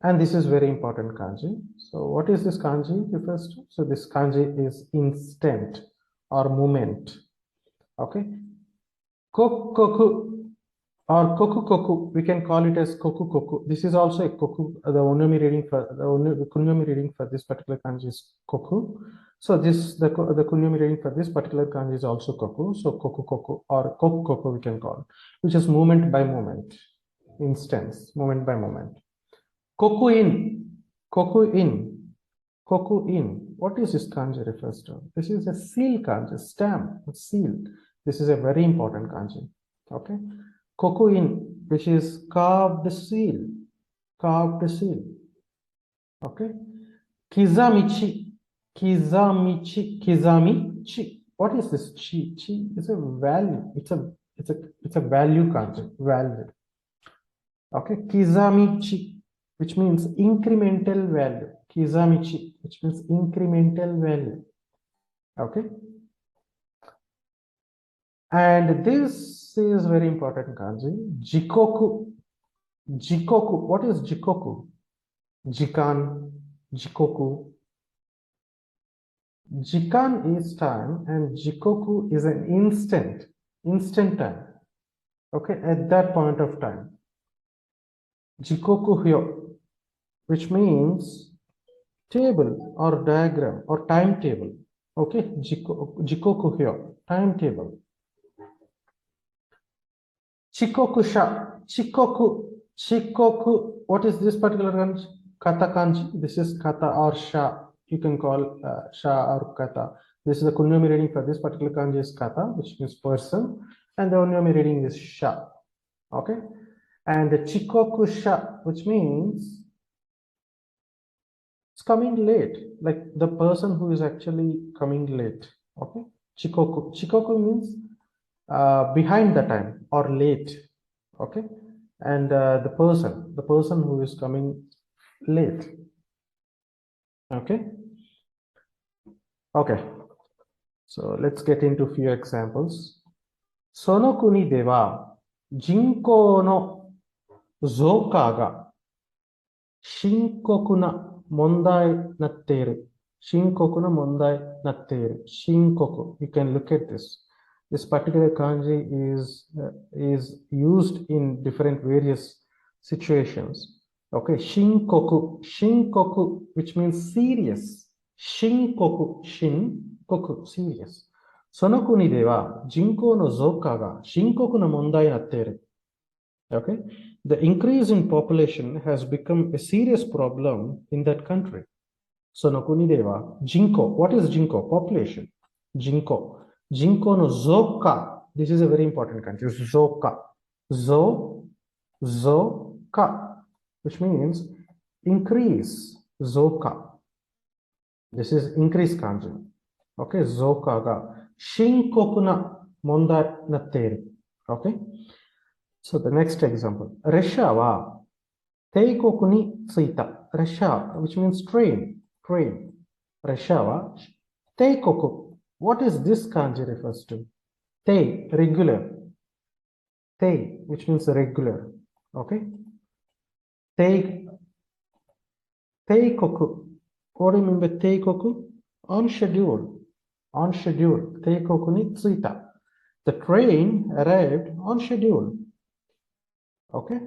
And this is very important kanji. So what is this kanji refers to? So this kanji is instant or moment. Okay. Koku or koku koku, we can call it as koku koku. This is also a koku. The onyomi reading for the kunyomi reading for this particular kanji is koku. So this the kunyomi reading for this particular kanji is also koku. So koku koku or koku koku we can call it, which is moment by moment, instance, moment by moment. Koku in, koku in, koku in. What is this kanji refers to? This is a seal kanji, stamp, seal. This is a very important kanji. Okay. Koku in, which is carved seal, carved seal. Okay. Kizamichi, kizamichi, kizamichi. What is this chi? Chi is a value. It's a value kanji, value. Okay. Kizamichi, which means incremental value. Kizamichi, which means incremental value. Okay. And this is very important kanji. Jikoku. Jikoku. What is jikoku? Jikan. Jikoku. Jikan is time and jikoku is an instant time. Okay, at that point of time. Jikoku hyo, which means table or diagram or timetable. Okay, jikoku hyo, timetable. Chikoku sha, chikoku. What is this particular kanji? Kata kanji. This is kata or sha. You can call sha or kata. This is the kunyomi reading for this particular kanji is kata, which means person, and the onyomi reading is sha. Okay, and the chikoku sha, which means it's coming late, like the person who is actually coming late. Okay, chikoku. Chikoku means behind the time or late. Okay, and the person who is coming late. Okay. Okay. So let's get into a few examples. Sono kuni de wa jinkou no zouka ga shinkoku na mondai natteiru. Shinkoku na mondai natteiru. Shinkoku. You can look at this. This particular kanji is used in different various situations. Okay, shinkoku, shinkoku, which means serious. Shinkoku, shinkoku, serious. Sono kuni de wa jinkou no zouka ga shinkoku na mondai natteiru. Okay, the increase in population has become a serious problem in that country. Sono kuni de wa jinkou. What is jinkou? Population. Jinkou. Jinkou no zouka. This is a very important kanji. Zouka. zo, zo, ka, which means increase, zo ka. This is increase kanji. Okay, zo ka ga shinkoku na mondai natteru. Okay. So the next example. Resha wa teikoku ni tsuita. Resha, which means train. Train. Resha wa teikoku. What is this kanji refers to? Tei, regular. Tei, which means regular. Okay. Teikoku. What do you mean by teikoku? On schedule. On schedule. Teikoku ni tsuita. The train arrived on schedule. Okay.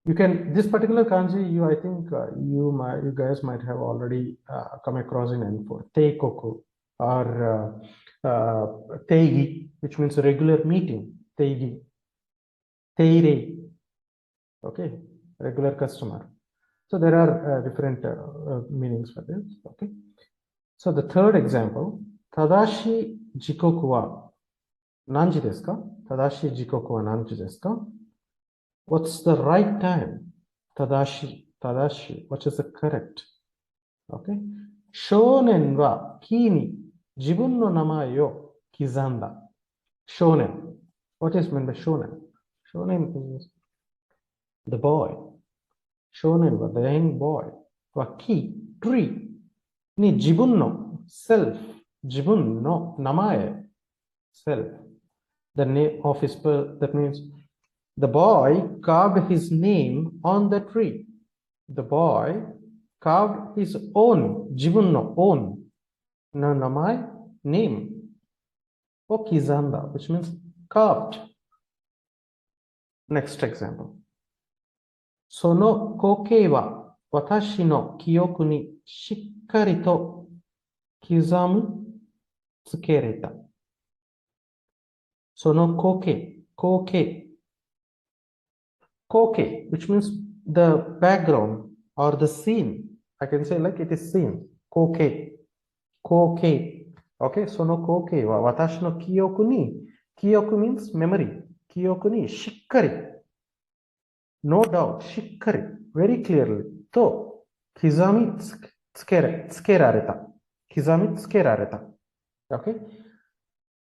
You can, this particular kanji, I think you guys might have already come across in N4. Teikoku or teigi, which means a regular meeting. Teigi. Teirei. Okay. Regular customer. So there are different meanings for this. Okay. So the third example, Tadashi jikoku wa nanji desu ka? Tadashi jikoku wa nanji desu ka? What's the right time? Tadashi, tadashi, what is the correct? Okay. Shonen wa ki ni jibun no namae o kizanda. Shonen. What is meant by shonen? Shonen is the boy. Shonen wa the young boy. Wa ki, tree. Ni jibun no, self. Jibun no namae, self. The name of his birth, that means the boy carved his name on the tree. The boy carved his own, jibun no own, no namae, name. O kizanda, which means carved. Next example. Sono kokei wa watashi no kiyoku ni shikkari to kizamu tsukereta. Sono kokei, kokei. Koke, which means the background or the scene. I can say like it is scene. Koke. Koke. Okay, sono koke wa watashi no kiyoku ni. Kiyoku means memory. Kiyoku ni shikkari. No doubt, shikkari. Very clearly. To kizami tsukerareta. Kizami tsukerareta. Okay.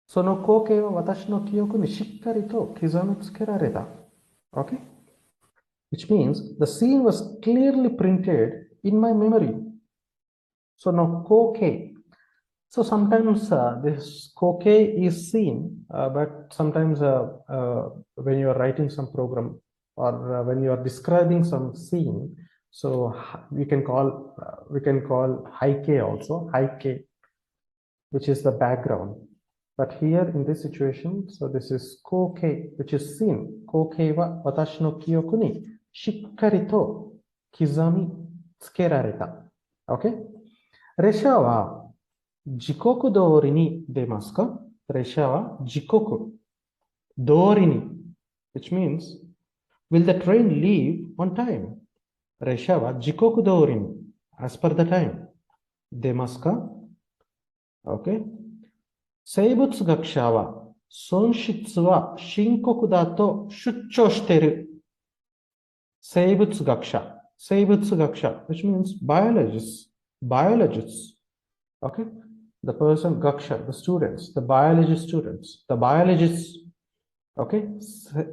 Sono koke wa watashi no kiyoku ni shikkari to kizami tsukerareta. Okay. Which means the scene was clearly printed in my memory. So now koke. So sometimes this koke is seen, but sometimes when you are writing some program or when you are describing some scene, so we can call haike also, haike, which is the background. But here in this situation, so this is koke, which is seen. Koke wa watashi no kiyoku ni shikkari to kizami tsukerareta. Okay. Resha wa jikoku dori ni demasu ka? Resha wa jikoku dori ni, which means will the train leave on time? Resha wa jikoku dori ni, as per the time. Demasu ka? Okay. Seibutsu gakusha wa sonshitsu wa shinkoku da to shuchou shiteru. Seibutsu gakusha, which means biologists. Okay. The person gakusha, the students, the biology students, the biologists. Okay.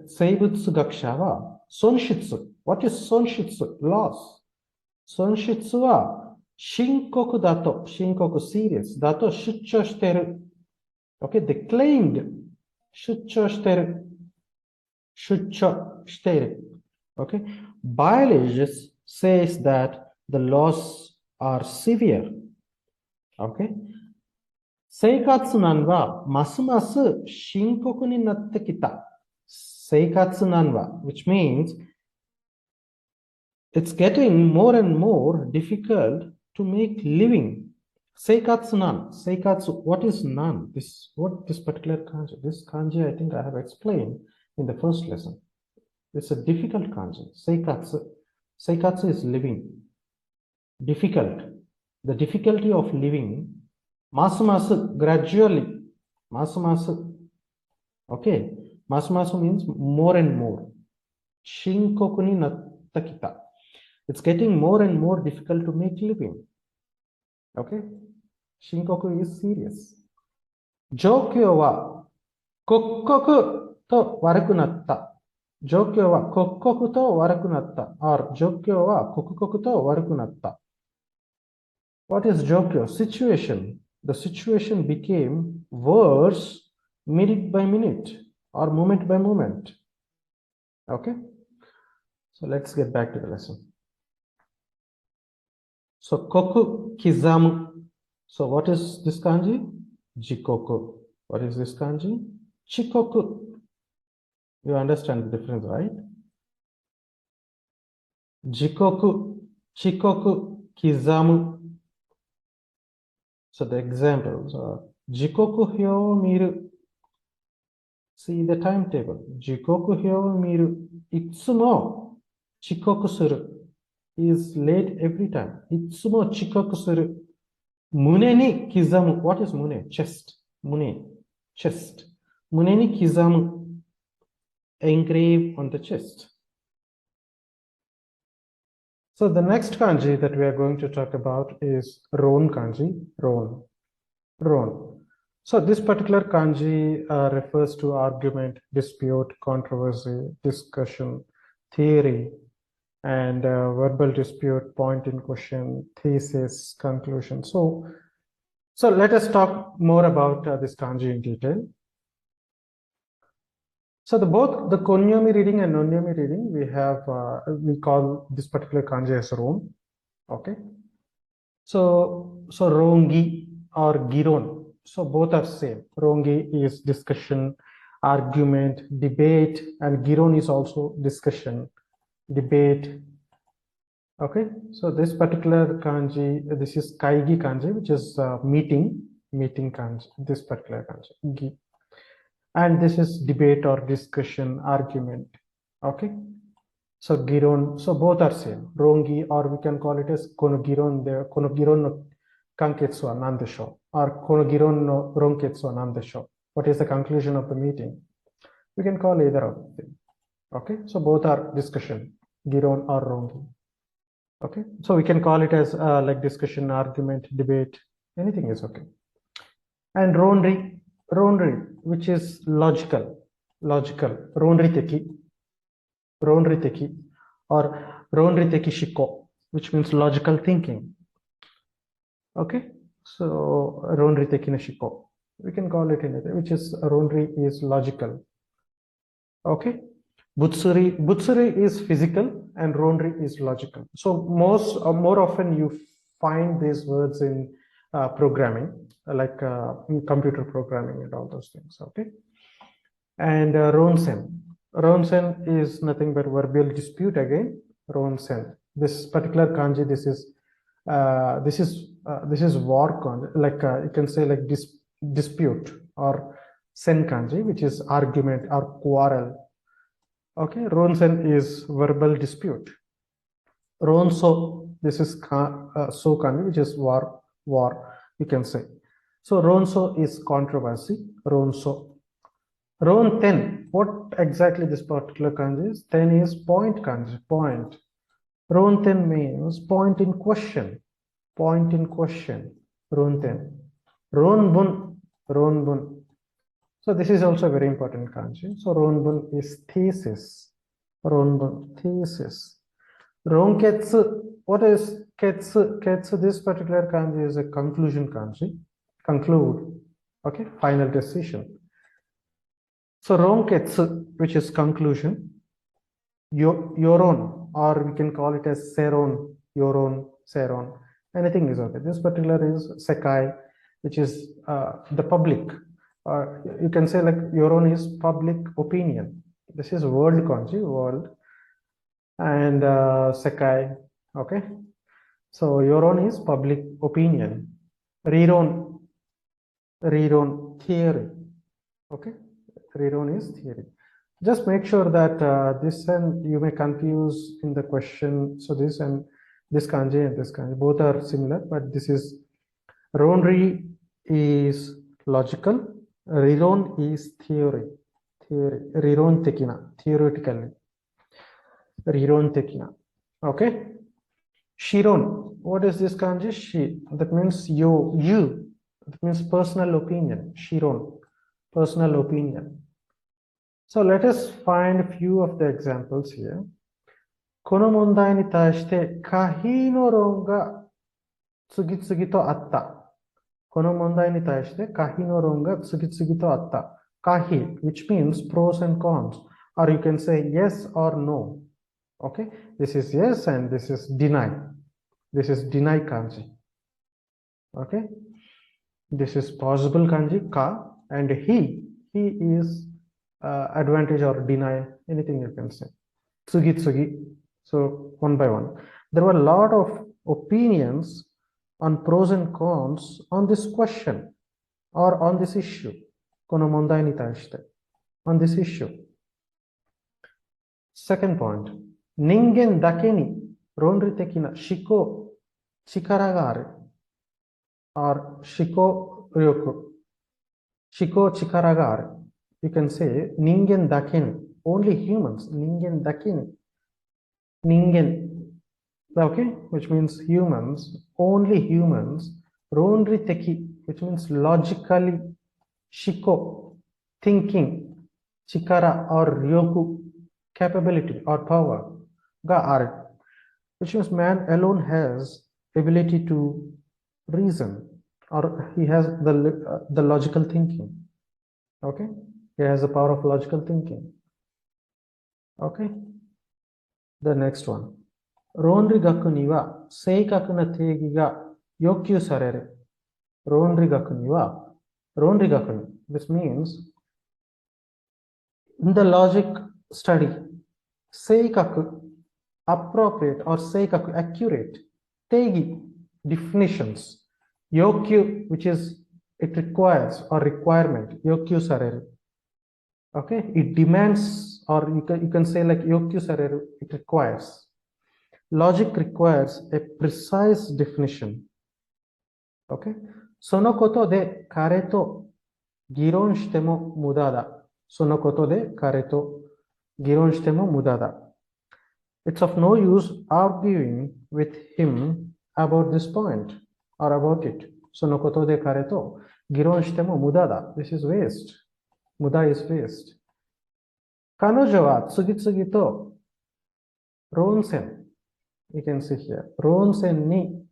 Seibutsu gakusha wa sonshitsu. What is sonshitsu? Loss. Sonshitsu wa shinkoku dato, shinkoku serious, dato shuchou shiteru. Okay, they claimed shuchou shiteru. Okay, biologists says that the loss are severe. Okay, seikatsu nan wa masu-masu shinkoku ni natte kita. Seikatsu nan wa, which means it's getting more and more difficult to make living. Seikatsu nan. Seikatsu, what is nan? This particular kanji? This kanji I think I have explained in the first lesson. It's a difficult kanji. Seikatsu. Seikatsu is living. Difficult. The difficulty of living. Masu-masu, gradually. Masu-masu. Okay. Masu means more and more. Shinkoku ni natta kita. It's getting more and more difficult to make living. Okay? Shinkoku is serious. Jokyo wa kokkoku to waraku natta. Jokyo wa kokkoku to waraku natta. Or jokyo wa kokkoku to waraku natta. What is jokyo? Situation. The situation became worse minute by minute or moment by moment. Okay? So let's get back to the lesson. So koku kizamu. So what is this kanji? Jikoku. What is this kanji? Chikoku. You understand the difference, right? Jikoku, chikoku, kizamu. So the examples are Jikoku hyo miru. See the timetable. Jikoku hyo miru. Itsumo chikoku suru. He is late every time. Itsumo chikoku suru. Mune ni kizamu. What is mune? Chest. Mune. Chest. Mune ni kizamu. Engrave on the chest. So the next kanji that we are going to talk about is ron kanji. Ron. Ron. So this particular kanji refers to argument, dispute, controversy, discussion, theory, and verbal dispute, point in question, thesis, conclusion. So let us talk more about this kanji in detail. So both the konyomi reading and nonyomi reading, we call this particular kanji as ron. Okay. So rongi or giron. So both are same. Rongi is discussion, argument, debate, and giron is also discussion, debate. Okay. So this particular kanji, this is kaigi kanji, which is meeting kanji. This particular kanji. And this is debate or discussion, argument. Okay. So giron, so both are same. Rongi, or we can call it as konogiron. The konogiron no kanketsu wa nan desho, or konogiron no ronketsu wa nan desho. What is the conclusion of the meeting? We can call either of them. Okay. So both are discussion, giron or rongi. Okay. So we can call it as like discussion, argument, debate. Anything is okay. And ronri, which is logical, ronri teki, or ronri teki shiko, which means logical thinking. Okay, so ronri teki na shiko, we can call it anything, which is ronri is logical. Okay, butsuri is physical and ronri is logical. So more often you find these words in programming, like computer programming and all those things. Okay. And ronsen is nothing but verbal dispute again. Ronsen, this particular kanji, this is war kanji, like you can say like dispute, or sen kanji, which is argument or quarrel. Okay, ronsen is verbal dispute. Ronso, this is so kanji, which is war, you can say. So ronso is controversy. Ronso. Ron 10, what exactly this particular kanji is? 10 is point kanji, point. Ron 10 means point in question. Ron 10. Ron bun. So this is also a very important kanji. So ron bun is thesis. Ron bun, thesis. Ron ketsu, what is ketsu? Ketsu, this particular kanji is a conclusion kanji. Conclude. Okay, final decision. So ronketsu, which is conclusion, yoron, or we can call it as seron, yoron, seron, anything is okay. This particular is sekai, which is the public. You can say like yoron is public opinion. This is world kanji, world, and sekai. Okay, so yoron is public opinion. Riron, theory. Okay. Riron is theory. Just make sure that this and you may confuse in the question. So this and this kanji and this kanji both are similar, but this is ronri is logical, riron is theory. Theory. Riron tekina. Theoretically. Riron tekina. Okay. Shiron. What is this kanji? Shi. That means you. That means personal opinion. Shiron. Personal opinion. So let us find a few of the examples here. この問題に対して可否の論が次々とあった。この問題に対して可否の論が次々とあった。可否 which means pros and cons, or you can say yes or no. Okay, this is yes and this is deny. This is deny kanji. Okay, this is possible kanji ka, and he is advantage or deny, anything you can say. Tsugi tsugi. So one by one. There were a lot of opinions on pros and cons on this question or on this issue. Kono mondai ni taishite. On this issue. Second point. Ningen dake ni ronri tekina shiko chikara ga aru. Or shiko ryoku. Shiko chikara ga aru. You can say ningen dake ni. Only humans. Ningen dake ni. Ningen, okay, which means humans, only humans, ronri teki, which means logically, shiko, thinking, chikara or ryoku, capability or power, ga aru, which means man alone has ability to reason, or he has the logical thinking, okay, he has the power of logical thinking, okay. The next one. Ronri gaku ni wa seikaku na teigi ga yokyū sareru. Ronri gaku ni wa, ronri gaku ni. This means in the logic study, seikaku, appropriate or seikaku, accurate, teigi, definitions, yokyū, which is it requires or requirement, yokyū sareru. Okay, it demands, or you can say like yokyū sareru, it requires. Logic requires a precise definition. Okay, sono koto de kare to giron shite mo muda da. Sono koto de kare to giron shite mo muda da. It's of no use arguing with him about this point or about it. Sono koto de kare to giron shite mo muda da. This is waste. Muda is waste. Kanojo wa tsugitsugi to ronsen. You can see here. Ronsen ni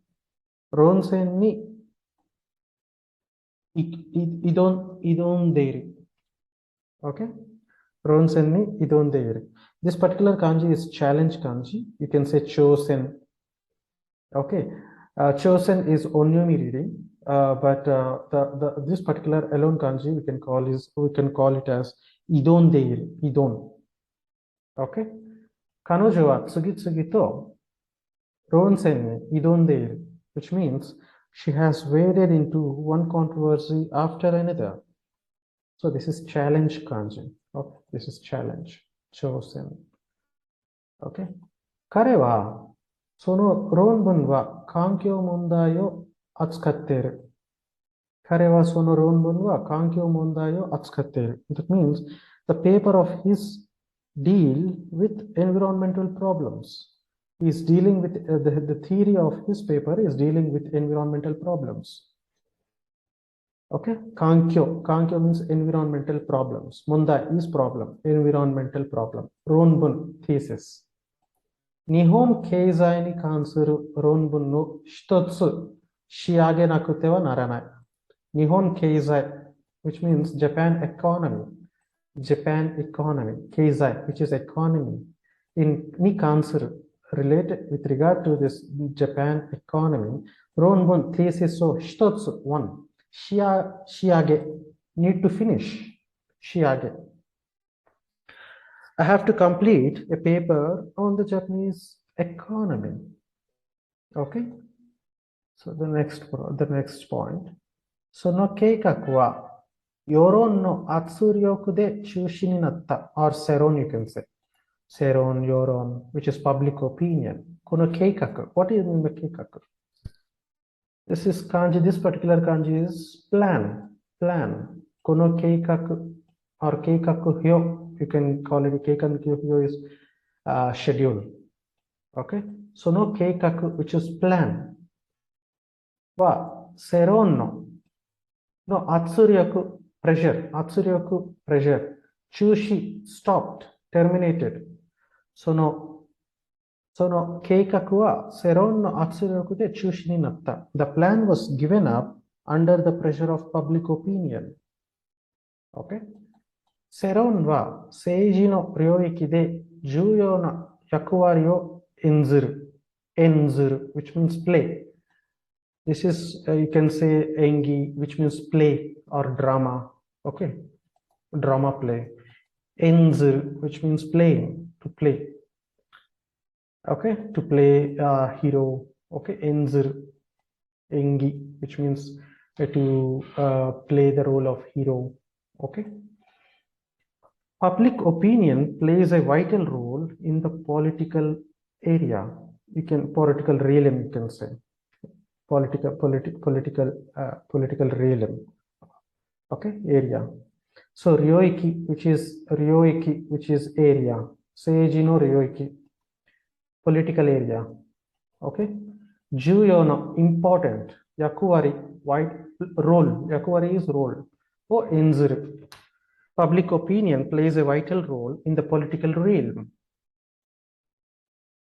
idondeiru. Okay? Ronsen ni idondeiru. This particular kanji is challenge kanji. You can say chosen. Okay. Chosen is onyomi reading. But this particular alone kanji we can call it as idondeiru. Idon. Okay. Kanojo wa tsugitsugi to ronsen ni idondeiru, which means she has waded into one controversy after another. So this is challenge kanji. Okay. This is challenge. Chosen. Okay. Kare wa sono ronbun wa kankyō mondai o atsukatteru. Kare wa sono ronbun wa kankyō mondai o atsukatteru. That means the paper of his deal with environmental problems. He is dealing with the theory of his paper is dealing with environmental problems. Okay, kankyo means environmental problems. Mondai is problem, environmental problem. Ronbun thesis. Nihon keizai ni kansuru ronbun no hitotsu shiage nakute wa naranai. Nihon keizai, which means Japan economy. Japan economy, keizai, which is economy. In ni kansuru, related with regard to this Japan economy, ronbun thesis so hitotsu, one. Shiage, need to finish. Shiage. I have to complete a paper on the Japanese economy. Okay. So the next point. Sono keikaku wa yoron no atsuryoku de chushi ni natta, or seron you can say. Seron, yoron, which is public opinion. Kono keikaku. What do you mean by keikaku? This is kanji, this particular kanji is plan. Kono keikaku, or keikaku hyo, you can call it keikaku hyo is schedule. Okay, so no keikaku, which is plan, wa seron no atsuryaku pressure, chushi stopped, terminated. So no keikaku wa seron no atsuryaku de chushi ni natta. The plan was given up under the pressure of public opinion. Okay, seron wa seiji no ryoiki de juyou na yakuwari o enzuru, which means play. This is you can say engi, which means play or drama. Okay, drama play. Enzuru, which means playing, to play. Okay, to play hero. Okay, enzuru engi, which means to play the role of hero. Okay, public opinion plays a vital role in the political area. You can political realm, you can say political realm. Okay, area. So ryoiki, which is area. Seiji no ryoiki, political area. Okay, juyo no important, yakuwari, wide role, yakuwari is role. Oh, enzuru, public opinion plays a vital role in the political realm.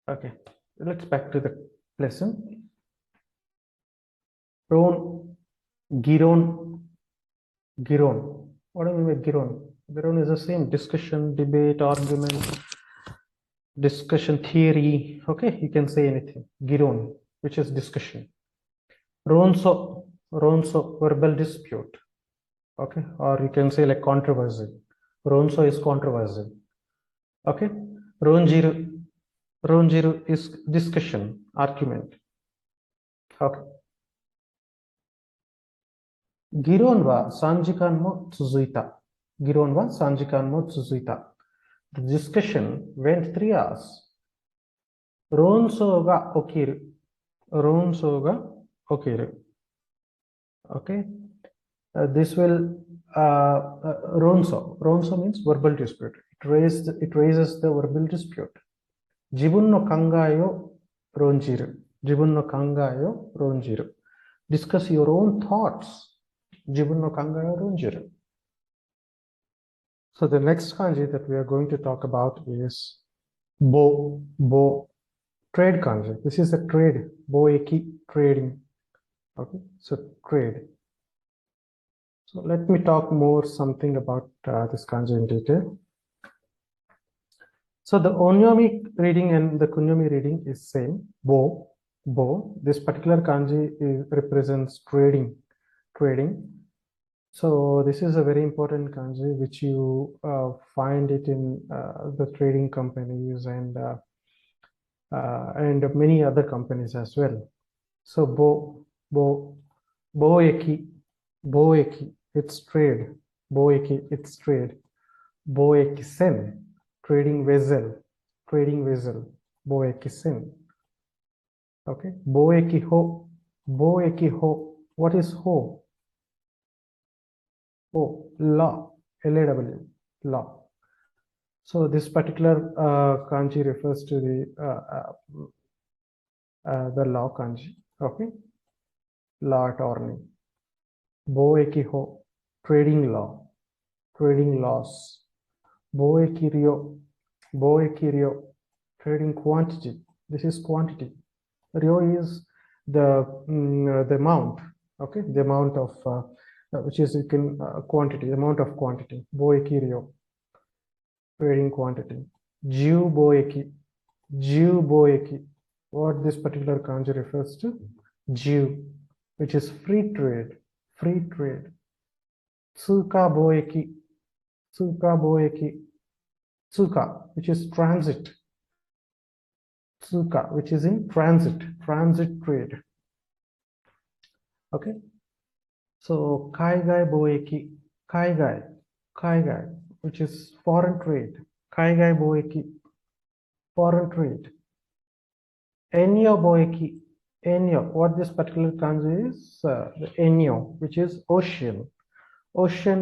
Okay, let's back to the lesson. Giron. What do I mean by giron? Giron is the same: discussion, debate, argument, discussion, theory. Okay, you can say anything. Giron, which is discussion. Ronso, verbal dispute. Okay, or you can say like controversy. Ronso is controversy. Okay, ronjiru is discussion, argument. Okay. Giron wa 3時間も続いた。議論は3時間も続いた。The discussion went 3 hours. 論争が起きる。Okay. This will ronso means verbal dispute. It raises the verbal dispute. 自分の考えを論じる。Discuss your own thoughts. 自分の考えを論じる。So the next kanji that we are going to talk about is bo, trade kanji. This is a trade, boeki, trading. Okay, so trade. So let me talk more something about this kanji in detail. So the onyomi reading and the kunyomi reading is same. Bo. This particular kanji represents trading. So this is a very important kanji which you find it in the trading companies and many other companies as well. So boeki, it's trade. Boeki, it's trade. Boeki sen, trading vessel. Boeki sen. Okay. Boeki ho. What is ho? Oh, law, LAW, law. So this particular kanji refers to the law kanji. Okay, law attorney. Boeki ho, trading laws. Boeki ryo, trading quantity. This is quantity. Ryo is the amount. Okay, the amount of which is quantity, amount of quantity. Boeki ryo, trading quantity. Jiu boeki. What this particular kanji refers to? Jiu, which is free trade. Tsuka boeki. Tsuka, which is transit. Tsuka, which is in transit trade. Okay. So kaigai boeki, kaigai, which is foreign trade. Kaigai boeki, foreign trade. Enyo boeki, what this particular kanji is, the enyo, which is ocean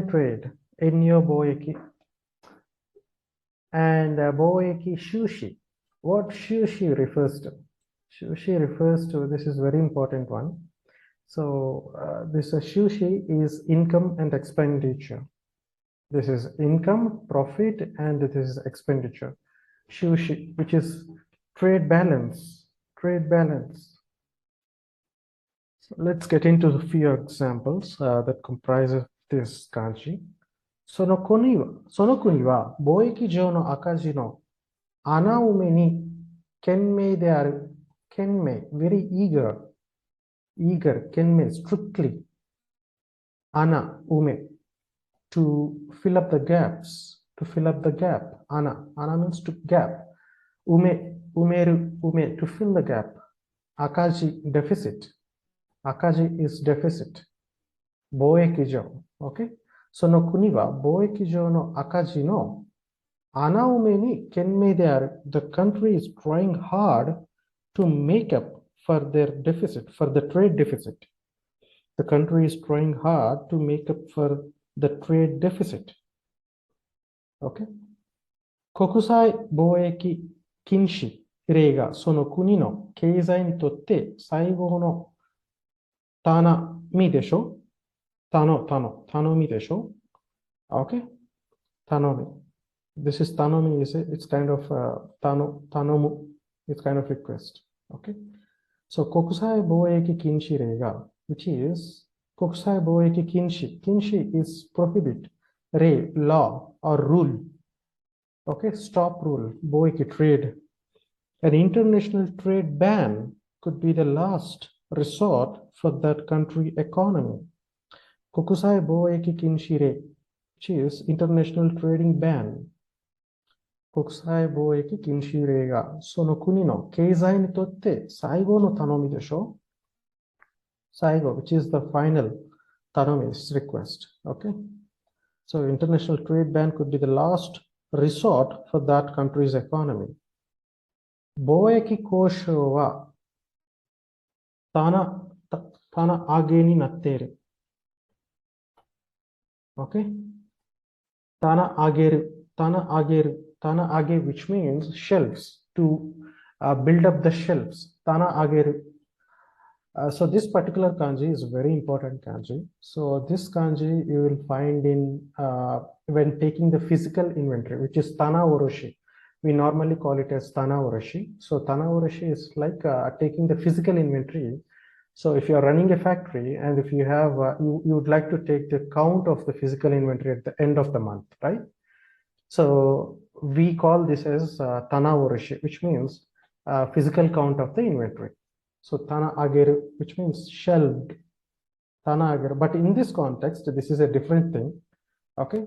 trade. Enyo boeki. And boeki sushi. What sushi refers to? Sushi refers to, this is very important one. So this sushi is income and expenditure. This is income, profit, and this is expenditure. Shushi, which is trade balance. Trade balance. So let's get into a few examples that comprise of this kanji. その国は貿易上の赤字の穴埋めに懸命である。懸命、very eager, eager, 懸命, strictly. 穴埋め to fill up the gaps, to fill up the gap. Ana means to gap. Ume, to fill the gap. Akaji, deficit. Akaji is deficit. Boekijo, okay? So no kuni wa boekijou no akaji no ana ume ni kenmei de aru. The country is trying hard to make up for their deficit, for the trade deficit. The country is trying hard to make up for the trade deficit. Okay? 国際貿易禁止令がその国の経済にとって最後の頼みでしょ。頼みでしょ。Okay? 頼み。This is 頼み it's kind of 頼む it's kind of request. Okay? So 国際貿易禁止令が which is 国際貿易禁止 禁止 is prohibit 令 law or rule. Okay, stop rule, boeki trade. An international trade ban could be the last resort for that country economy. Kokusai boeki kinshire, which is international trading ban. Kokusai boeki kinshire ga sono kuni no keizai ni totte saigo no tanomi desho. Saigo, which is the final tanomi request. Okay, so international trade ban could be the last resort for that country's economy. 貿易交渉は棚上げになっている。Okay? 棚上げる。棚上げ which means shelves, to build up the shelves. 棚上げる。So this particular kanji is very important kanji. So this kanji you will find in when taking the physical inventory, which is tana oroshi. We normally call it as tana oroshi. So tana oroshi is like taking the physical inventory. So if you are running a factory and if you have you would like to take the count of the physical inventory at the end of the month, right? So we call this as tana oroshi, which means physical count of the inventory. So tana ageru, which means shelved. Tana ageru. But in this context, this is a different thing. Okay,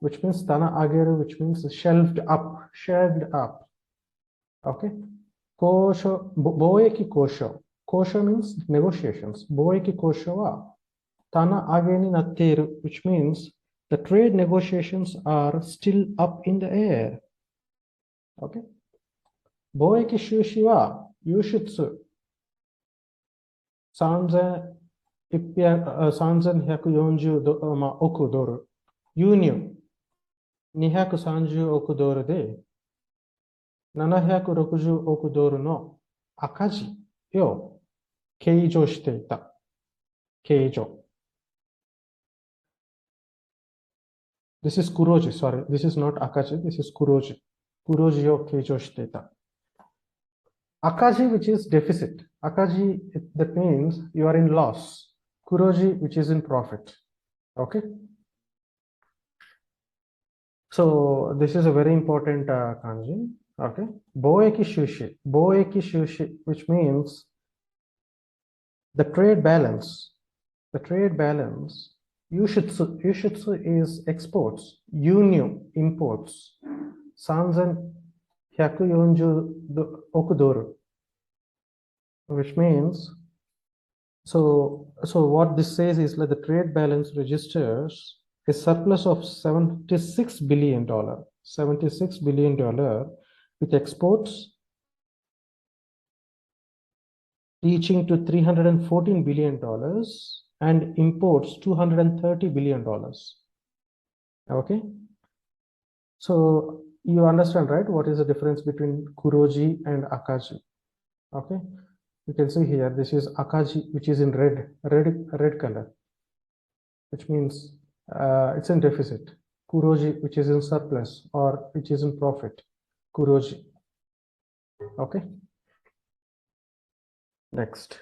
which means tana ageru, which means shelved up, shelved up. Okay, kosho, boeki kosho. Kosho means negotiations. Boeki kosho wa tana age ni natteru, which means the trade negotiations are still up in the air. Okay, boeki shushi wa yushutsu. 3140億ドル。輸入230億ドルで760億ドルの赤字を計上していた。計上。This is 黒字。Sorry. This is not 赤字。This is 黒字。黒字を計上していた。Akaji, which is deficit. Akaji, that means you are in loss. Kuroji, which is in profit. Okay. So this is a very important kanji. Okay. Boeki shushi. Boeki shushi, which means the trade balance. The trade balance. Yushutsu is exports. Yunyu, imports. 3140億ドル which means so what this says is that the trade balance registers a surplus of $76 billion with exports reaching to $314 billion and imports $230 billion. Okay. So you understand, right? What is the difference between Kuroji and Akaji? Okay. You can see here, this is Akaji, which is in red color, which means it's in deficit. Kuroji, which is in surplus or which is in profit. Kuroji. Okay. Next.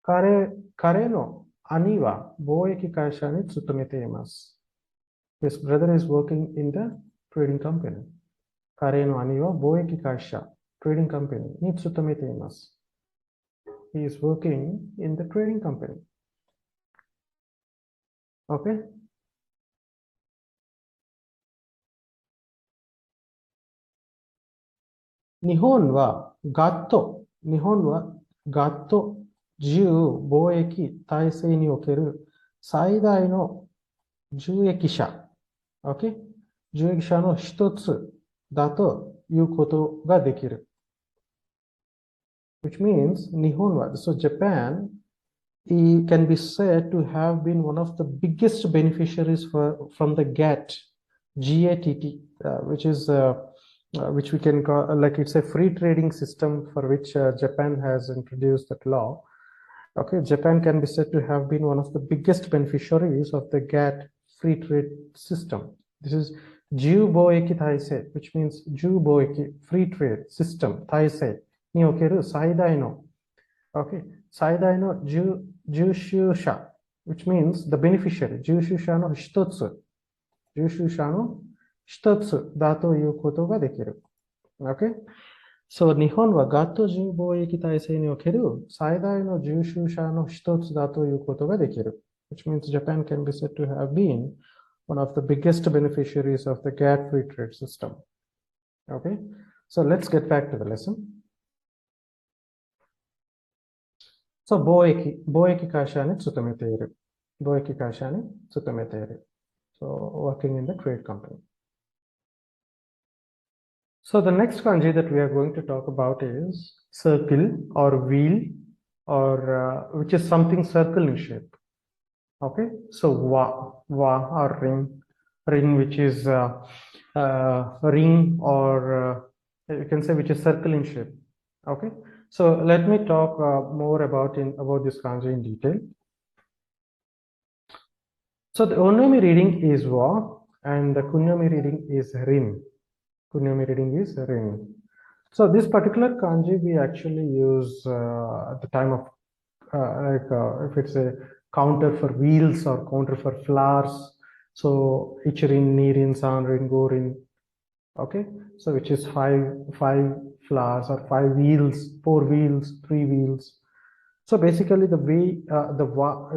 Kare no ani wa boeki kaisha ni tsutomete imasu. His brother is working in the trading company. Kare no ani wa boeki kaisha, trading company ni tsutomete imasu. He is working in the trading company. Okay. Nihon wa gatto jiu boeki taisei ni okeru saidai no juekisha. Okay. Juekisha no hitotsu da to iu koto ga dekiru. Which means Nihon wa, so Japan can be said to have been one of the biggest beneficiaries from the GATT, which we can call like it's a free trading system for which Japan has introduced that law. Okay, Japan can be said to have been one of the biggest beneficiaries of the GATT free trade system. This is Jiu Boeki Taisei, which means Jiu Boeki free trade system Taisei ni okeru saidai no. Okay, saidai no Jushusha, which means the beneficiary. Jushusha no hitotsu. Jushusha no hitotsu da to iu koto ga dekiru. Okay. So Nihon wa gatto jiu boeki taisei ni okeru saidai no jushusha no hitotsu da to iu koto ga dekiru. Which means Japan can be said to have been one of the biggest beneficiaries of the GATT free trade system. Okay. So let's get back to the lesson. So boeki kaisha ni tsutomete iru. Boeki kaisha ni tsutomete iru. So working in the trade company. So the next kanji that we are going to talk about is circle or wheel, or which is something circle in shape. Okay, so wa or ring, which is ring, or you can say which is circle in shape. Okay, so let me talk more about this kanji in detail. So the onyomi reading is wa, and the kunyomi reading is rin. Kunyomi reading is rin. So this particular kanji we actually use at the time of if it's a counter for wheels or counter for flowers. So ichirin, nirin, sanrin, gorin. Okay, so which is five flowers or 5 wheels, 4 wheels, 3 wheels. So basically the way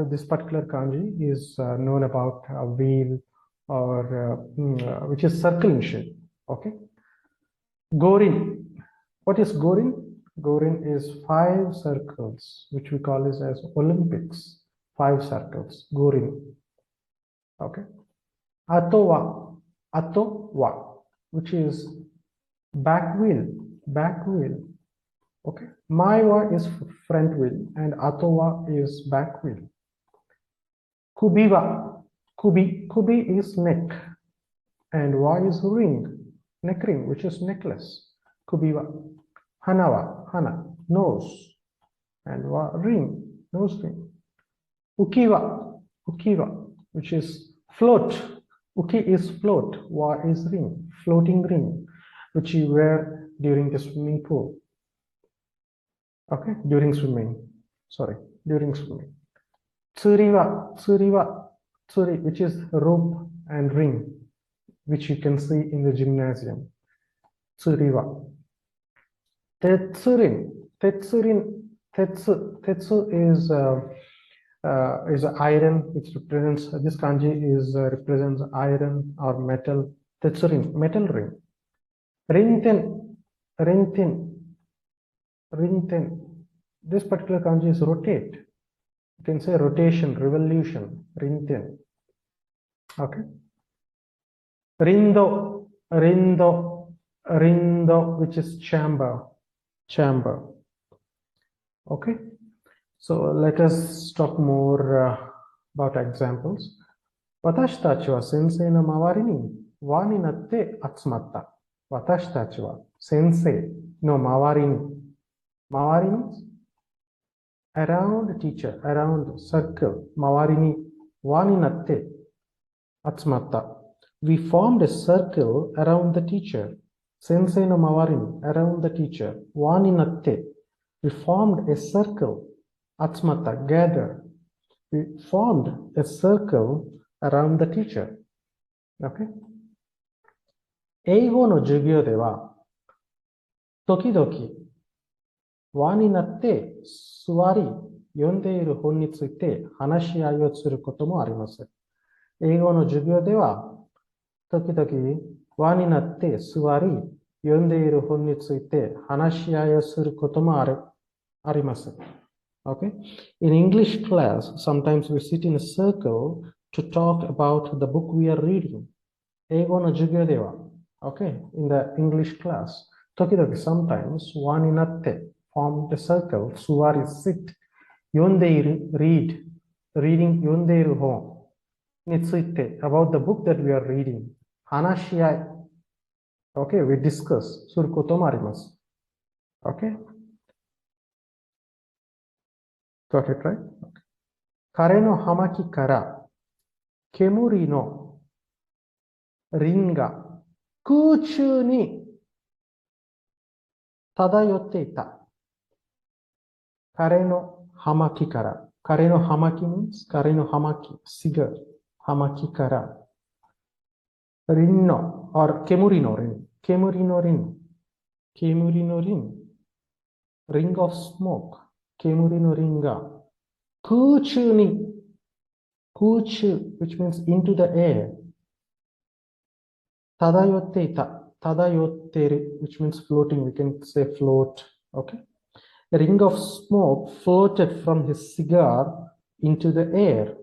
this particular kanji is known about a wheel, or which is circle in shape. Okay. Gorin. What is Gorin? Gorin is 5 circles, which we call it as Olympics. 5 circles. Gorin. Okay. Atowa, which is back wheel. Okay. Maiwa is front wheel, and Atowa is back wheel. Kubiwa. Kubi is neck, and wa is ring. Neck ring, which is necklace. Kubiwa. Hana, nose, and wa ring, nose ring. Ukiwa, which is float. Uki is float, wa is ring, floating ring, which you wear during the swimming pool. Okay, during swimming. Tsuri, which is rope and ring, which you can see in the gymnasium. Tsuriwa. Tetsu is iron, which represents, this kanji represents iron or metal. Tetsurin, metal ring. Rinten. This particular kanji is rotate. You can say rotation, revolution. Rinten. Okay. Rindo, which is chamber. Okay. So let us talk more about examples. 私たちは先生の周りに輪になって集まった。私たちは先生の周りに、周りに around teacher, around circle, 周りに輪になって集まった。We formed a circle around the teacher. 先生の周りに around the teacher. 輪になって We formed a circle. 集まった gather. We formed a circle around the teacher. Okay? 英語の授業では時々輪になって座り読んでいる本について話し合いをすることもあります。英語の授業では時々輪になって座り読んでいる本について話し合いをすることもあります。Okay? In English class, sometimes we sit in a circle to talk about the book we are reading. 英語の授業では Okay, in the English class, 時々 sometimes 輪になって form the circle, 座り sit, 読んでいる reading 読んでいる本について about the book that we are reading 話し合い Okay, we discuss することもあります Okay? Got it, right? Okay. 彼の葉巻から煙の輪が空中に漂っていた。彼の葉巻から、彼の葉巻 means 彼の葉巻、cigar、葉巻から、輪の、or 煙の輪、煙の輪、煙の輪、ring of smoke、煙の輪が空中に、空中、which means into the air、漂っていた、漂っている、which means floating, we can say float, okay? A ring of smoke floated from his cigar into the air.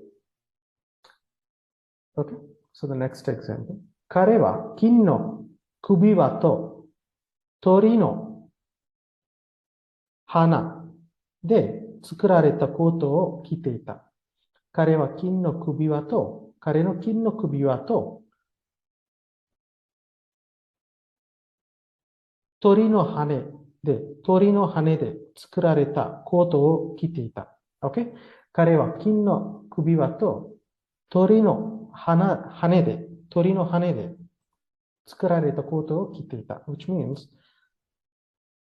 Okay, so the next example. 彼は金の首輪と鳥の花で作られたコートを着ていた。彼の金の首輪と鳥の羽で作られたコートを着ていた。Okay? 彼は金の首輪と鳥の羽で作られたコートを着ていた。Which means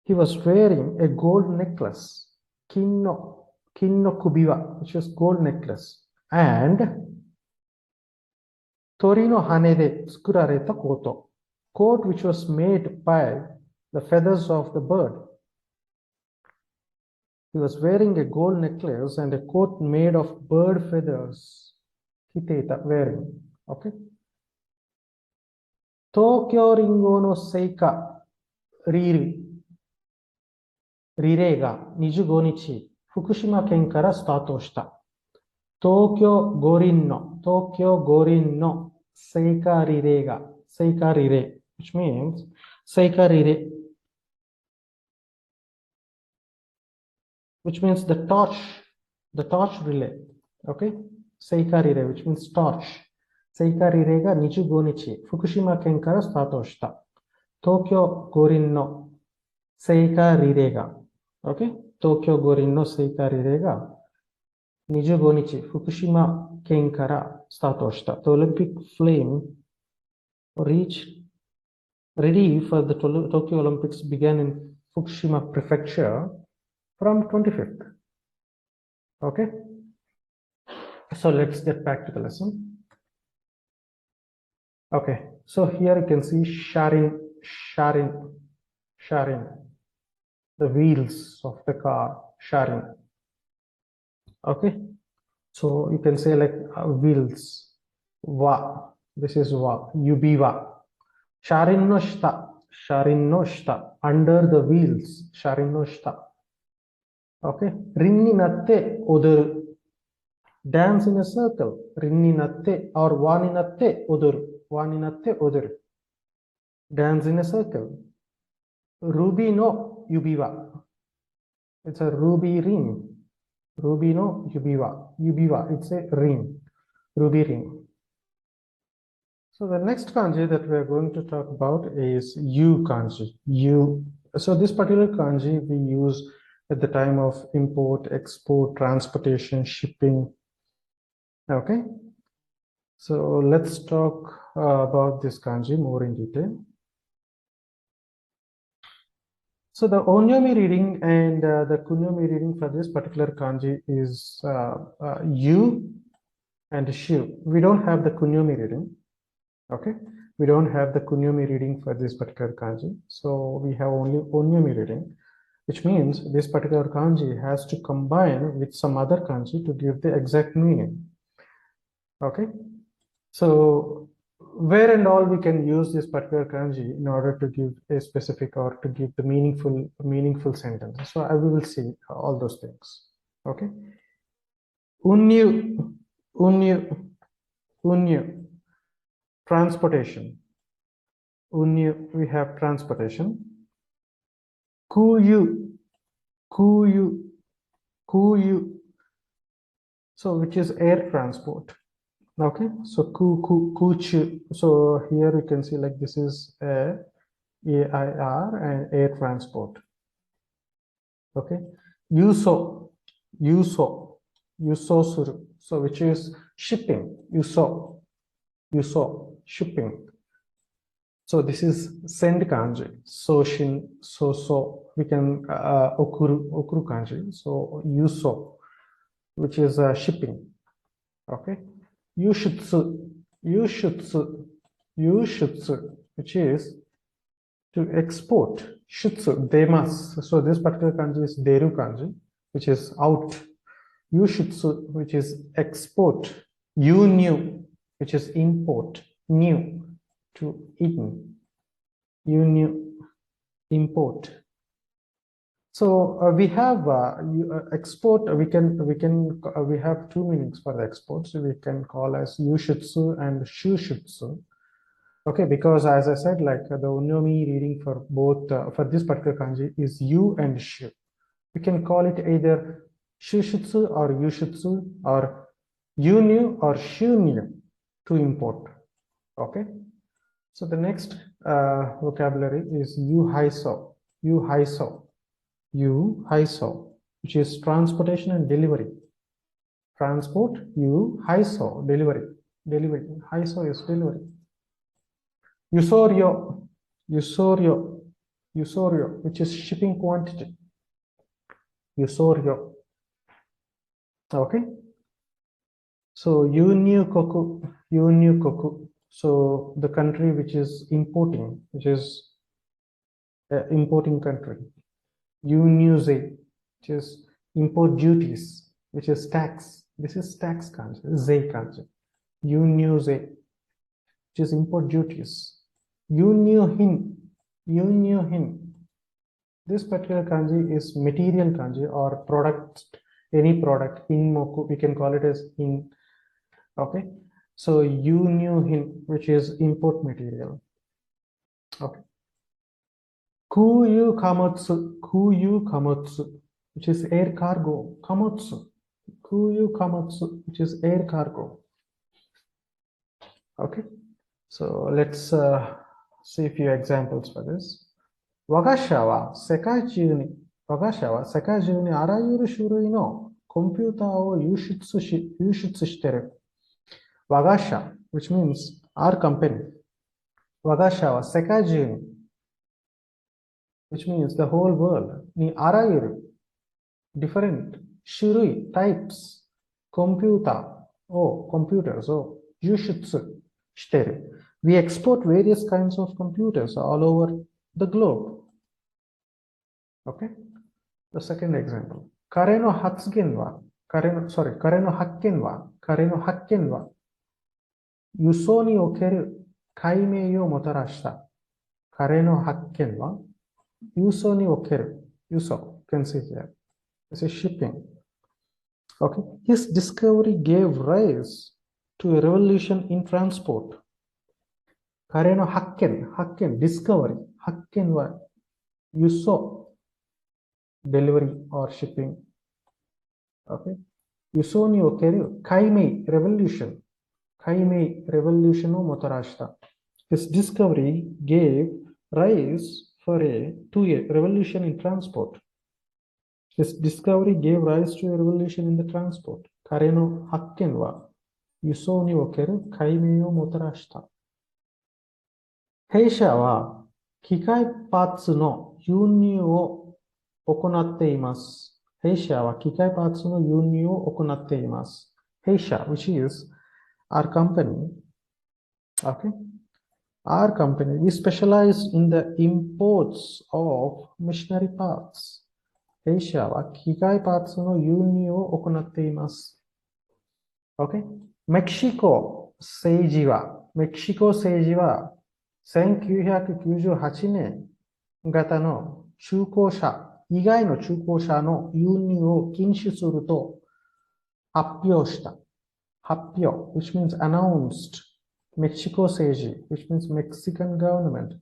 he was wearing a gold necklace. 金の首輪 which was gold necklace. And 鳥の羽で作られたコート。Coat which was made by the feathers of the bird. He was wearing a gold necklace and a coat made of bird feathers. 着ていた wearing. Okay? 東京リンゴの聖火リレーが25日、福島県からスタートした。東京五輪の聖火リレー、which means 聖火リレー which means the torch relay. Okay? 聖火リレー which means torch. 聖火リレーが25日、福島県からスタートした。東京五輪の聖火リレーが、okay? 東京五輪の聖火リレーが25日、福島県からスタートした。The Olympic flame ready for the Tokyo Olympics began in Fukushima Prefecture from 25th. Okay? So let's get back to the lesson. Okay, so here you can see sharing the wheels of the car, sharing. Okay, so you can say like wheels, wa, this is wa, yubiwa. Sharin no shita, under the wheels, sharin no shita. Okay, rinni natte odoru. Dance in a circle, rinni natte or wani natte odoru. Dance in a circle. Ruby no yubiwa. It's a ruby ring. Ruby no yubiwa. Yubiwa, it's a ring. Ruby ring. So the next kanji that we are going to talk about is U kanji. U. So this particular kanji we use at the time of import, export, transportation, shipping. Okay. So let's talk about this kanji more in detail. So the onyomi reading and the kunyomi reading for this particular kanji is U and Shu. We don't have the kunyomi reading. Okay, we don't have the kunyomi reading for this particular kanji, so we have only onyomi reading, which means this particular kanji has to combine with some other kanji to give the exact meaning. Okay, so where and all we can use this particular kanji in order to give a specific or to give the meaningful sentence. So we will see all those things. Okay, unyu, unyu, unyu, transportation. Unyu, we have transportation. Kuyu, kuyu, kuyu. So which is air transport. Okay, so kuchu. So here you can see like this is air and air transport. Okay, yuso, yuso, yuso suru. So which is shipping. Yuso, yuso, shipping. So this is send kanji. Soshin, so we can okuru kanji. So yuso, which is shipping. Okay, yushutsu, yushutsu, yushutsu, which is to export. Shutsu, demas. So this particular kanji is deru kanji, which is out. Yushutsu, which is export. You new, which is import. New, to in. You new, import. So we have export. We have two meanings for the export. So we can call as yushutsu and shushutsu. Okay, because as I said, like the onyomi reading for both for this particular kanji is yu and shu. We can call it either shushutsu or yushutsu or yunyu or shunyu to import. Okay, so the next vocabulary is yu haiso, yu haiso, yu haiso, which is transportation and delivery. Transport, yu haiso, delivery, delivery. Haiso is delivery. Usorio, usorio, usorio, which is shipping quantity. Usorio. Okay. So Uniu Koku, Uniu Koku. So the country which is importing, which is importing country. Uniuze, which is import duties, which is tax. This is tax kanji, ze kanji. Uniuze, which is import duties. Yunyuhin, Yunyuhin. This particular kanji is material kanji or product, any product, in moku, we can call it as in. Okay, so Yunyuhin, which is import material. Okay. Kuyu kamotsu, which is air cargo. Kamotsu, kuyu kamotsu, which is air cargo. Okay, so let's see a few examples for this. Wagasha wa sekai juu ni arayuru shurui no computer o yushitsu shiteru. Wagasha, which means our company. Wagasha wa sekai juu ni, which means the whole world. Ni arayuru, different. Shurui, types. Computer, oh, computers, oh, yushitsu shiteru. We export various kinds of computers all over the globe. Okay. The second example. Kare no hakken wa yuso ni okeru kaimei o motarashita. Kare no hakken wa yuso ni okeru. Yuso, you can see here. This is shipping. Okay. His discovery gave rise to a revolution in transport. Kare no hakken, discovery. Hakken wa yuso, delivery or shipping. Okay. Yuso ni okeru kaimei, revolution. Kaimei revolutionをもたらした。His discovery gave rise to a revolution in transport. His discovery gave rise to a revolution in the transport. 彼の発見は輸送における解明をもたらした。弊社は機械パーツの輸入を行っています。弊社は機械パーツの輸入を行っています。弊社 which is our company, okay? Our company, we specialize in the imports of machinery parts. 弊社は機械パーツの輸入を行っています。Okay? メキシコ政治は1998年型の中古車以外の中古車の輸入を禁止すると発表した。発表 which means announced. メキシコ政治 which means Mexican government.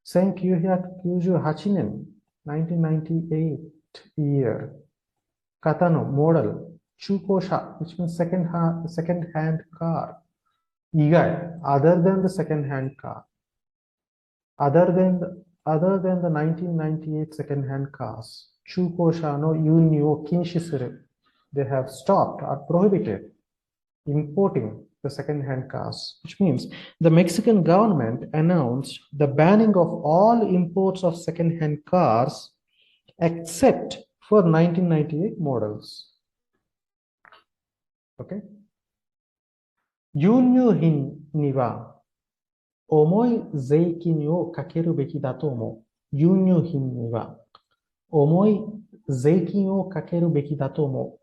1998年 1998 year 型のモデル中古車 which means second hand car 以外 other than the second hand car other than the 1998 second hand cars 中古車の輸入を禁止する they have stopped or prohibited importing the second hand cars, which means the Mexican government announced the banning of all imports of second hand cars except for 1998 models. Okay? 輸入品には重い税金をかけるべきだと思う。輸入品には重い税金をかけるべきだと思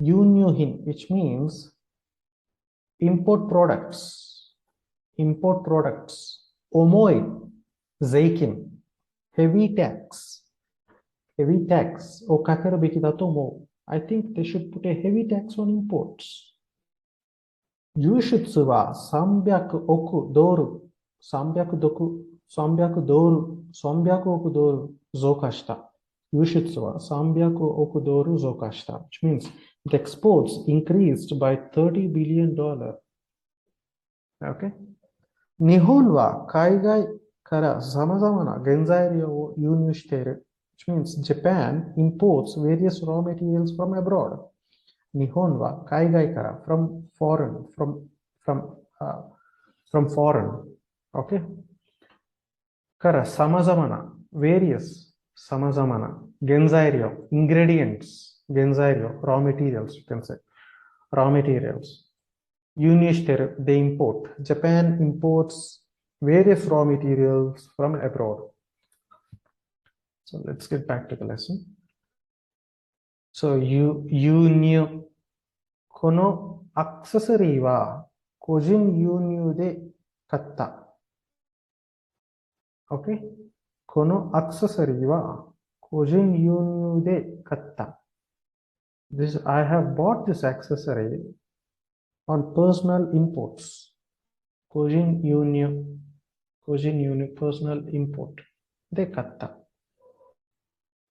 う。輸入品 which means import products 重い税金 heavy tax をかけるべきだと思う。I think they should put a heavy tax on imports. 輸出は300億ドル増加した。輸出は300億ドル増加した。which means the exports increased by $30 billion. Okay? 日本は海外から様々な原材料を輸入している。which means Japan imports various raw materials from abroad. 日本は海外から from foreign. Okay? から様々な various 様々な原材料 ingredients 原材料 raw materials you can say raw materials 輸入している they import Japan imports various raw materials from abroad. So let's get back to the lesson. So 輸入このアクセサリーは個人輸入で買った。OK? このアクセサリーは個人輸入で買った。I have bought this accessory on personal imports. 個人輸入 personal import で買った。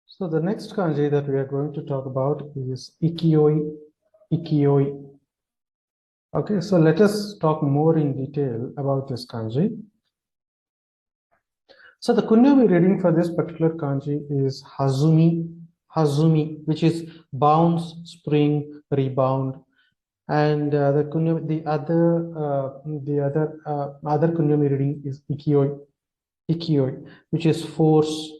So the next kanji that we are going to talk about is ikiyoi. Okay, so let us talk more in detail about this kanji. So the kunyomi reading for this particular kanji is hazumi, which is bounce, spring, rebound, and the other kunyomi reading is ikiyoi, which is force,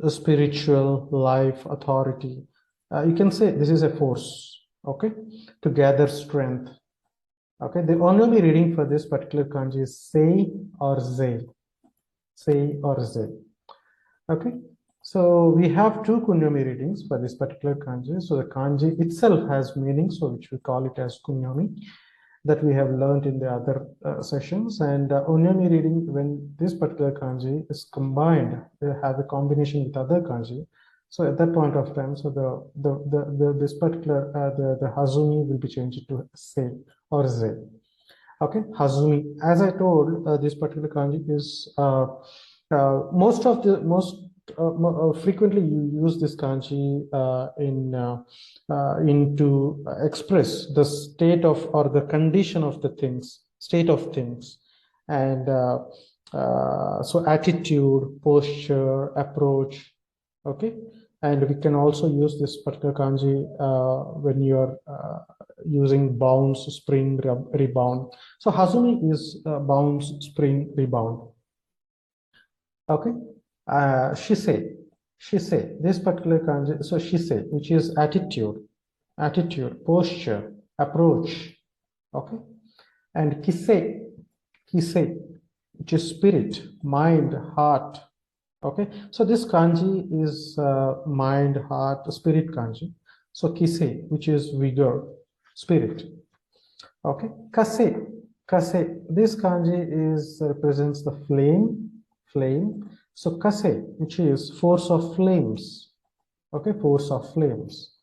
spiritual, life, authority. You can say this is a force, okay, to gather strength. Okay, the only reading for this particular kanji is sei or zei. Okay, so we have two kunyomi readings for this particular kanji. So the kanji itself has meaning, so which we call it as kunyomi, that we have learned in the other sessions. And onyomi reading, when this particular kanji is combined, they have a combination with other kanji. So at that point of time, so this particular the hazumi will be changed to sei or zei. Okay, hazumi. As I told, this particular kanji is most frequently you use this kanji to express the state of or the condition of the things, state of things, and so attitude, posture, approach. Okay, and we can also use this particular kanji when you are using bounce, spring, rebound. So Hazumi is bounce, spring, rebound. Okay, she say, this particular kanji, so she say, which is attitude, posture, approach. Okay, and kise, which is spirit, mind, heart. Okay, so this kanji is mind, heart, spirit kanji. So kise, which is vigor, spirit. Okay, kase, this kanji is represents the flame. So kase, which is force of flames. Okay, force of flames.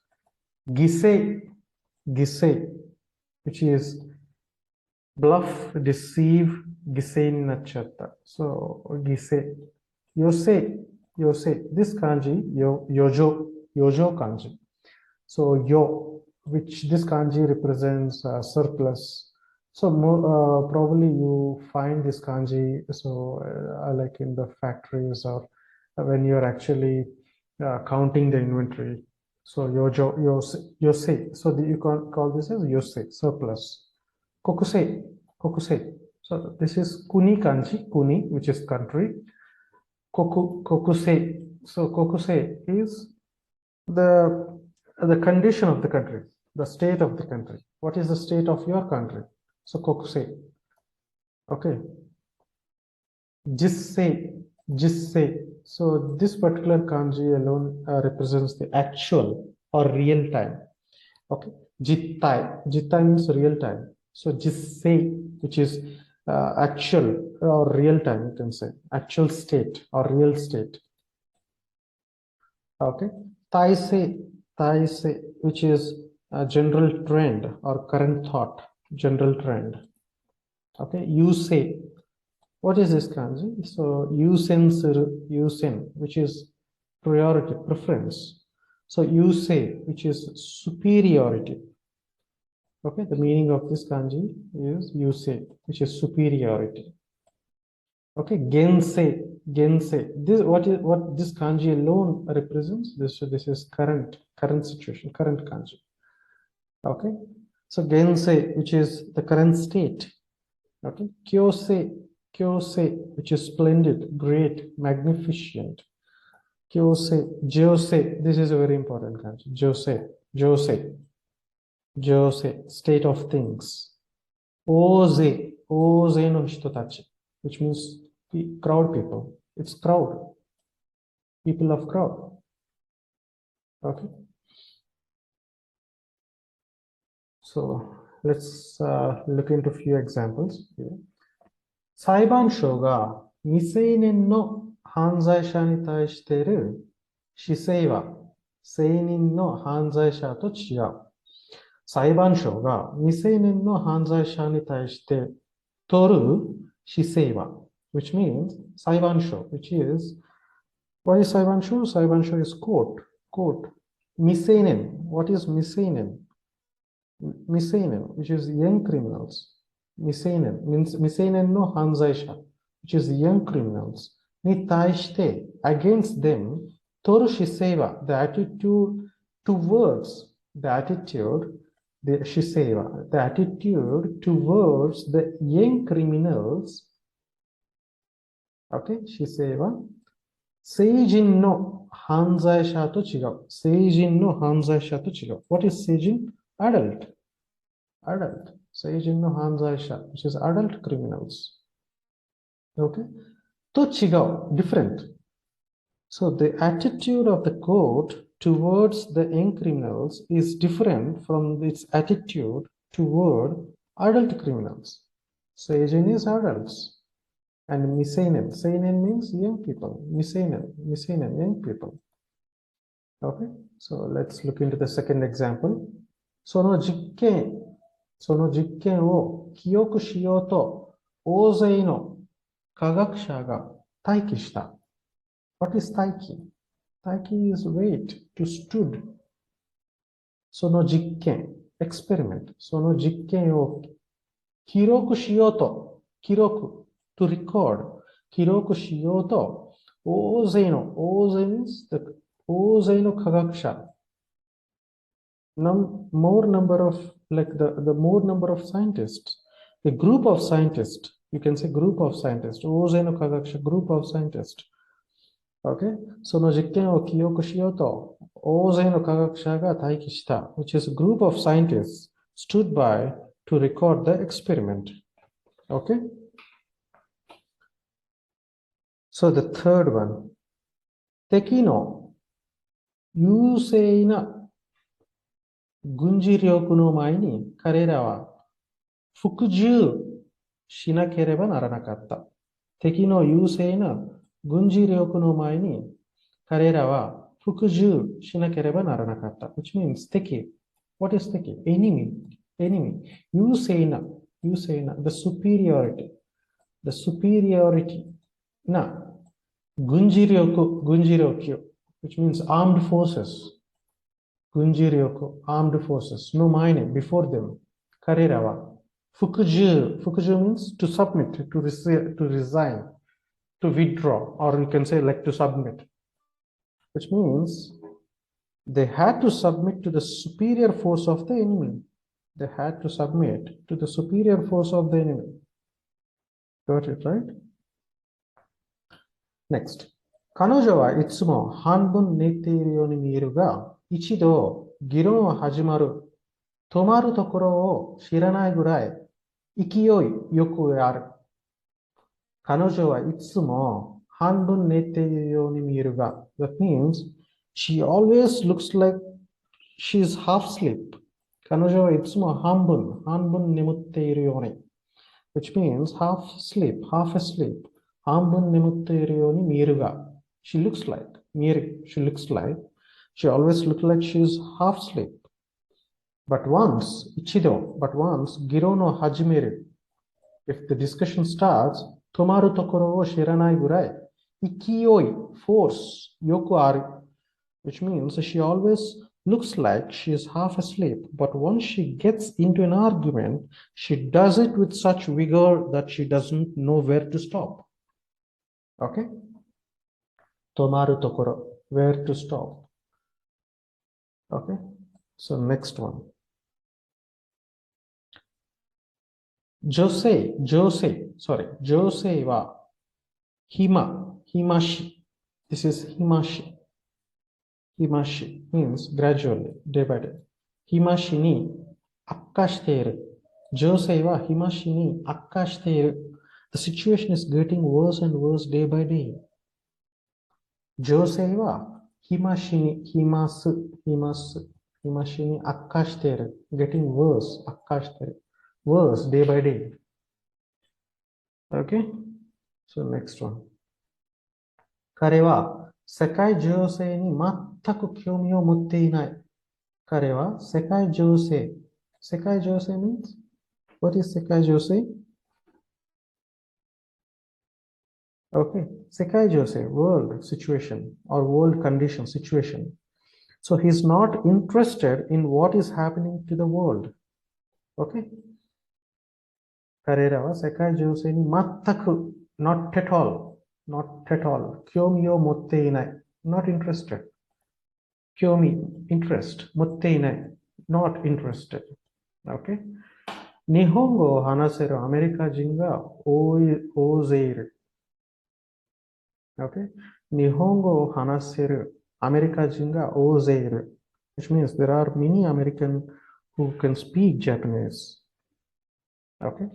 Gise, which is bluff, deceive, gise nachata. So gise. Yose, this kanji, yojo kanji. So yo, which this kanji represents surplus. So more, probably you find this kanji, so like in the factories or when you're actually counting the inventory. So yose. So you can call this as yose, surplus. Kokusei. So this is kuni kanji, kuni, which is country. Kokusei. So kokusei is the condition of the country, the state of the country. What is the state of your country? So kokusei. Okay. Jissei. So this particular kanji alone represents the actual or real time. Okay. Jittai means real time. So jissei, which is actual or real time, you can say actual state or real state. Okay. Taisei, which is a general trend or current thought, general trend. Okay. Yusei. What is this kanji? So yusen, which is priority, preference. So yusei, which is superiority. Okay, the meaning of this kanji is yusei, which is superiority. Okay, gensei. This what this kanji alone represents. This is current situation, current kanji. Okay, so gensei, which is the current state. Okay, kyosei, which is splendid, great, magnificent. Josei, this is a very important kanji. Josei, state of things. Oze no hitotachi, which means crowd people. It's crowd, people of crowd. Okay. So let's look into a few examples here. 裁判所が未成年の犯罪者に対している姿勢は成人の犯罪者と違う。裁判所が未成年の犯罪者に対して取る姿勢は which means 裁判所 which is what is 裁判所? 裁判所 is court.未成年 what is 未成年? 未成年 which is young criminals. 未成年 means 未成年の犯罪者 which is young criminals に対して against them 取る姿勢は the attitude towards the attitude the attitude towards the young criminals. Okay, 姿勢は成人の犯罪者と違う。成人の犯罪者と違う。What is 成人? Adult. 成人の犯罪者 which is adult criminals. Okay, と違う。Different. So the attitude of the court towards the young criminals is different from its attitude toward adult criminals. Seijin is adults. And miseinen. Seinen means young people. Miseinen, young people. Okay, so let's look into the second example. その実験を記憶しようと大勢の科学者が待機した。What is taiki? Taiki is wait, to stood. その実験、experiment。その実験を記録しようと、記録、to record、記録しようと、大勢の、大勢 means the 大勢の科学者、more number of, like the more number of scientists, a group of scientists, you can say group of scientists, 大勢の科学者、group of scientists。Okay? その実験を記憶しようと、大勢の科学者が待機した、which is a group of scientists stood by to record the experiment. Okay? So the third one, 敵の優勢な軍事力の前に彼らは服従しなければならなかった。敵の優勢な軍事力の前に彼らは服従しなければならなかった。which means 敵。What is 敵？ enemy。enemy。優勢な。優勢な。the superiority。the superiority な軍事力。軍事力。which means armed forces。軍事力。armed forces の前に before them。彼らは服従。服従 means to submit, to resign, to withdraw, or you can say like to submit. Which means they had to submit to the superior force of the enemy. They had to submit to the superior force of the enemy. Got it, right? Next. 彼女はいつも半分寝ているように見えるが、一度議論は始まる。止まるところを知らないぐらい勢いよくある。彼女はいつも半分寝ているように見えるが、that means she always looks like she's half asleep. 彼女はいつも半分眠っているように。which means half asleep. 半分眠っているように見えるが、she looks like, 見える。she looks like, she always looks like she's half asleep. But once, 一度、but once、議論を始める。If the discussion starts, 止まるところを知らないぐらい、勢い、force、よくある。Which means she always looks like she is half asleep, but once she gets into an argument, she does it with such vigor that she doesn't know where to stop. Okay? 止まるところ、where to stop. Okay? So next one. 女性は暇し。This is 暇し。暇し means gradually, day by day. 暇しに悪化している。情勢は暇しに悪化している。The situation is getting worse and worse day by day. 情勢は暇しに悪化している。getting worse, 悪化している。worse day by day. Okay? So next one. 彼は世界情勢に全く興味を持っていない。彼は世界情勢。世界情勢 means? What is 世界情勢? Okay. 世界情勢 world situation or world condition situation. So he's not interested in what is happening to the world. Okay? 彼らは世界情勢に全く not at all 興味を持っていない not interested 興味 interest 持っていない not interested okay 日本語を話せるアメリカ人が大勢いる okay 日本語を話せるアメリカ人が大勢いる which means there are many Americans who can speak Japanese. Okay,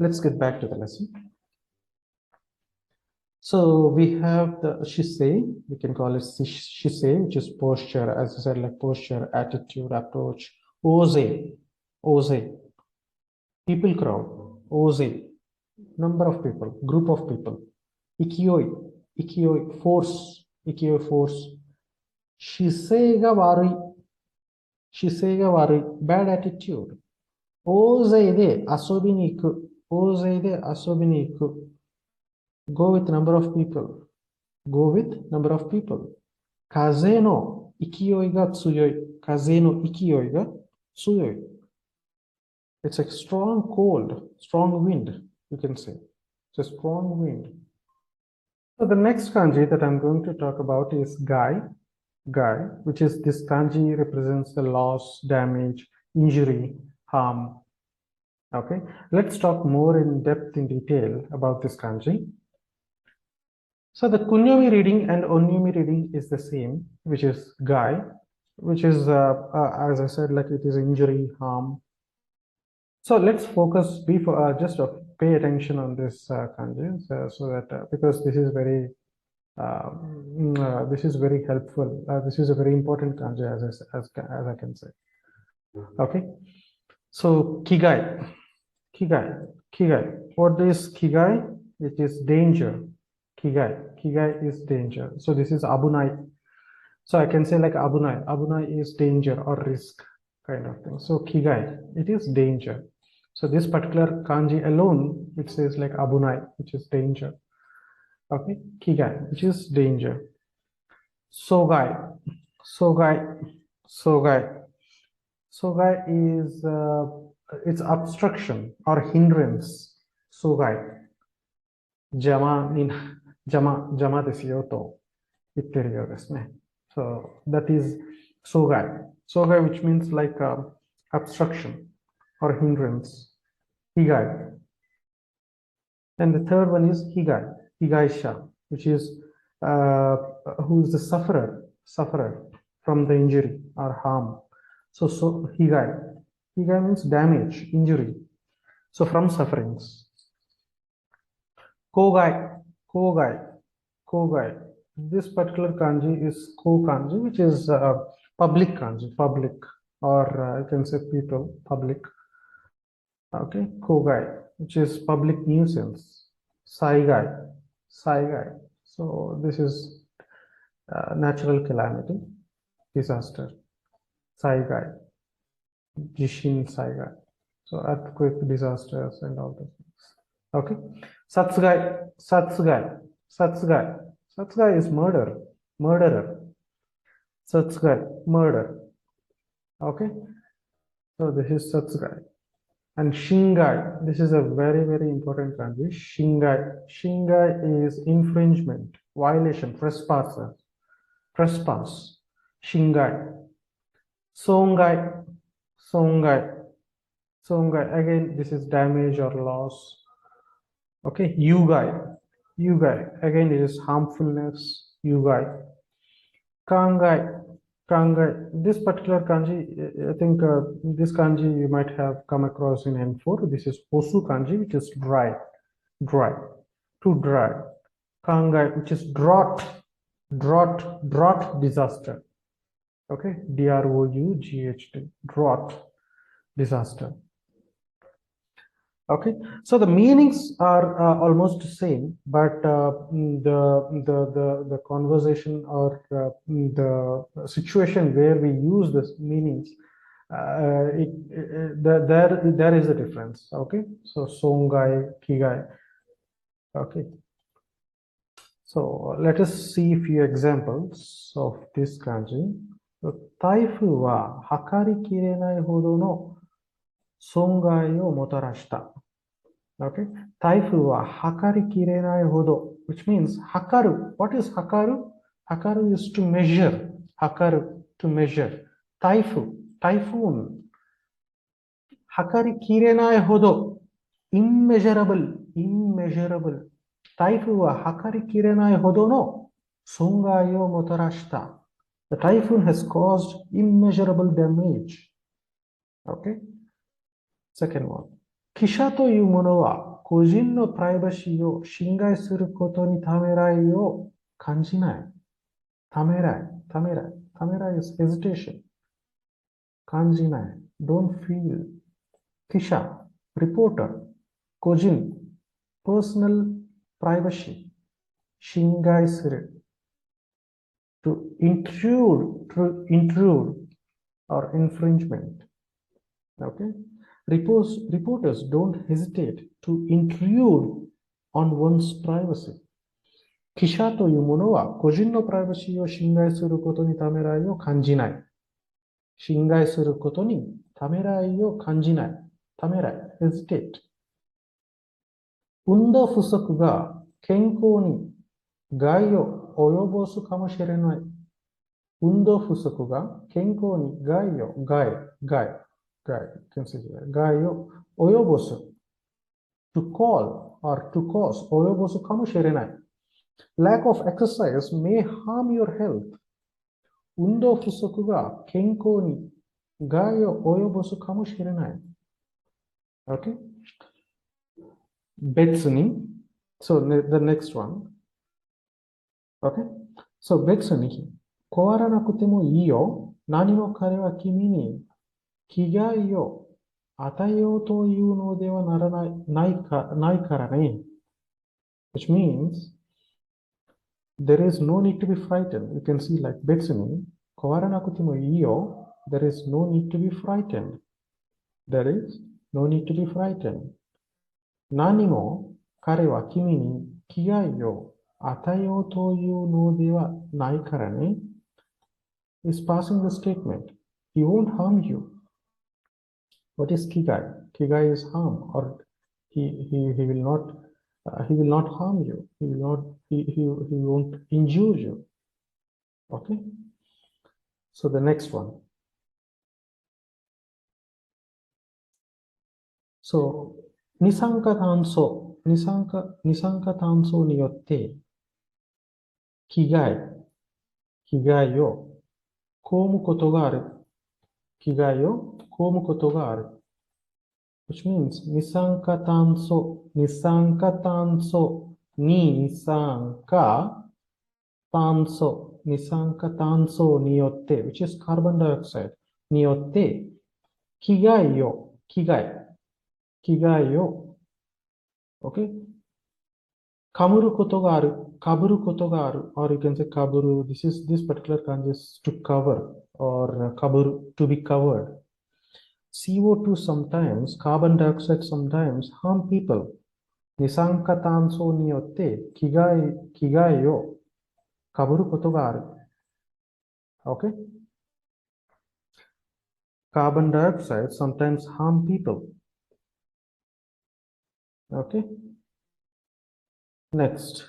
let's get back to the lesson. So we have the shisei, we can call it shisei, which is posture, as I said, like posture, attitude, approach. Oze, people crowd, oze, number of people, group of people. Ikioi, force. Shisei ga warui, bad attitude. 大勢で遊びに行く。Go with number of people. Go with number of people. Kaze no ikiyoi ga tsuyoi. Kaze no ikiyoi ga tsuyoi. It's a strong cold, strong wind, you can say. It's a strong wind. So the next kanji that I'm going to talk about is gai. Gai, which is this kanji represents the loss, damage, injury, harm. Okay, let's talk more in depth in detail about this kanji. So the kunyomi reading and onyomi reading is the same, which is gai, which is, as I said, like it is injury, harm. So let's focus before just pay attention on this kanji, so that because this is very helpful. This is a very important kanji, as I can say. Okay, so kigai, kigai. What is kigai? It is danger. Kigai is danger. So this is abunai. So I can say like abunai. Abunai is danger or risk kind of thing. So kigai, it is danger. So this particular kanji alone, it says like abunai, which is danger. Okay, kigai, which is danger. Sogai, sogai is it's obstruction or hindrance. Sogai, jama desu yo to itteru yo desu ne. So that is sogai, which means like obstruction or hindrance. Higai, and the third one is higai, higaisha, which is who is the sufferer from the injury or harm. So higai means damage, injury. So from sufferings. Kogai. This particular kanji is ko kanji, which is public kanji, public, or you can say people, public. Okay, kogai, which is public nuisance. Saigai. So this is natural calamity, disaster. Saigai, jishin saigai. So earthquake, disasters, and all those things. Okay, satsugai is murderer. Satsugai, murder. Okay, so this is satsugai. And shingai, this is a very, very important kanji. Shingai is infringement, violation, trespass. Shingai. Songai. Again, this is damage or loss. Okay, yugai. Again, it is harmfulness. Yugai. Kangai. This particular kanji, I think this kanji you might have come across in N4. This is osu kanji, which is dry, to dry. Kangai, which is drought disaster. Okay, DROUGHT, drought disaster. Okay, so the meanings are almost the same, but the conversation or the situation where we use this meanings, there is a difference. Okay, so songai, kigai. Okay, so let us see a few examples of this kanji. So, taifu wa hakari kirenai hodo no songai o motarashita. Okay, taifu wa hakari kirenai hodo, which means hakaru. What is hakaru? Hakaru is to measure. Hakaru, to measure. Typhoon. Hakari kirenai hodo, immeasurable. Taifu wa hakari kirenai hodo no songai o motarashita. The typhoon has caused immeasurable damage. Okay. Second one. Kisha toいうものは個人のプライバシーを侵害することにためらいを感じない。ためらい is hesitation. 感じない。Don't feel. Kisha, reporter. 個人 personal privacy. 侵害する to intrude or infringement. Okay. Reporters don't hesitate to intrude on one's privacy. 記者というものは個人のプライバシーを侵害することにためらいを感じない。侵害することにためらいを感じない。ためらい、hesitate。運動不足が健康に害を及ぼすかもしれない。運動不足が健康に害を及ぼす。to call or to cause 及ぼすかもしれない。lack of exercise may harm your health. 運動不足が健康に害を及ぼすかもしれない。Okay? 別に、so the next one. Okay? So 別に変わらなくてもいいよ。何も彼は君に危害を与えようというのではないからね。Which means there is no need to be frightened. You can see like 別に変わらなくてもいいよ。There is no need to be frightened. There is no need to be frightened. 何も彼は君に危害を与えようというのではないからね。Is passing the statement. He won't harm you. What is kigai? Kigai is harm, or he will not harm you. He won't injure you. Okay. So the next one. So 二酸化炭素によって被害を被むことがある。被害を被むことがある。Which means 二酸化炭素によって、which is carbon dioxide によって、被害を、okay? 被ることがある。or you can say 被る。This particular kanji is to cover, or 被る to be covered. CO2 sometimes, carbon dioxide sometimes harm people. 二酸化炭素によって危害を被ることがある。Okay? Carbon dioxide sometimes harm people. Okay? Next.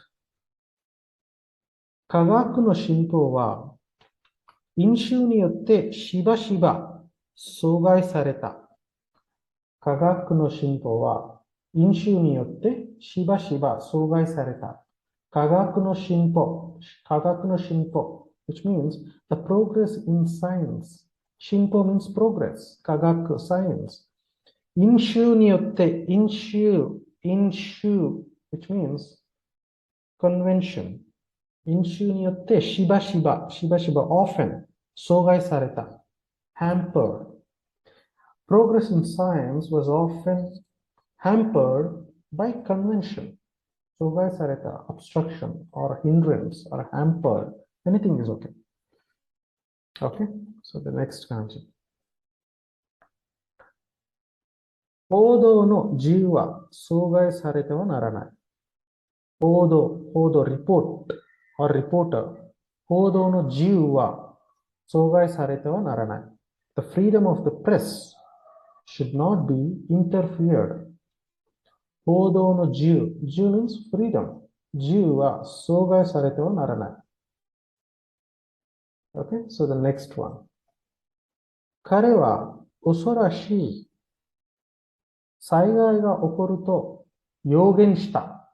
科学の進歩は飲酒によってしばしば阻害された。科学の進歩は飲酒によってしばしば阻害された。科学の進歩、which means the progress in science. 進歩 means progress. 科学、science. 飲酒によって、飲酒、which means convention. 飲酒によってしばしば often 阻害された。hampered. Progress in science was often hampered by convention. 阻害された obstruction or hindrance or hampered. Anything is okay. Okay, so the next kanji. 報道の自由は阻害されてはならない。報道、report or reporter。報道の自由は阻害されてはならない。The freedom of the press should not be interfered. 報道の自由。自由 means freedom. 自由は阻害されてはならない。Okay, so the next one. 彼は恐ろしい災害が起こると予言した。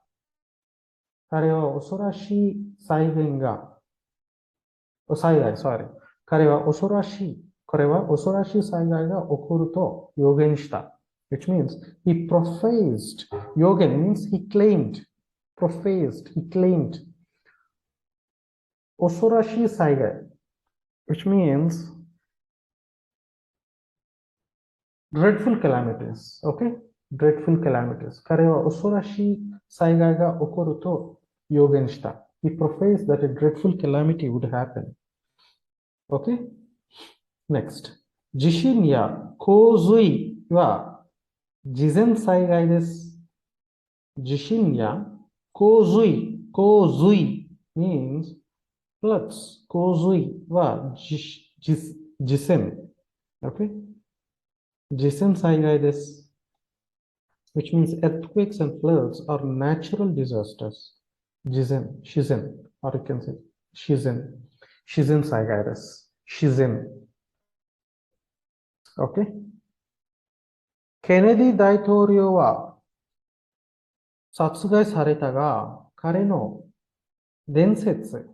彼は恐ろしい災害。彼は恐ろしい災害が起こると予言した。Which means he professed. 予言 means he claimed. He claimed. 恐ろしい災害。Which means dreadful calamities. Okay? Dreadful calamities. 彼は恐ろしい災害が起こると予言した。He professed that a dreadful calamity would happen. Okay? Next. 地震や洪水は自然災害です。地震や洪水 means floods. Kozui wa jisen. Okay? Jisen saigai desu. Which means earthquakes and floods are natural disasters. Shizen, or you can say Shizen saigai desu. Shizen. Okay? ケネディ大統領は殺害されたが、彼の伝説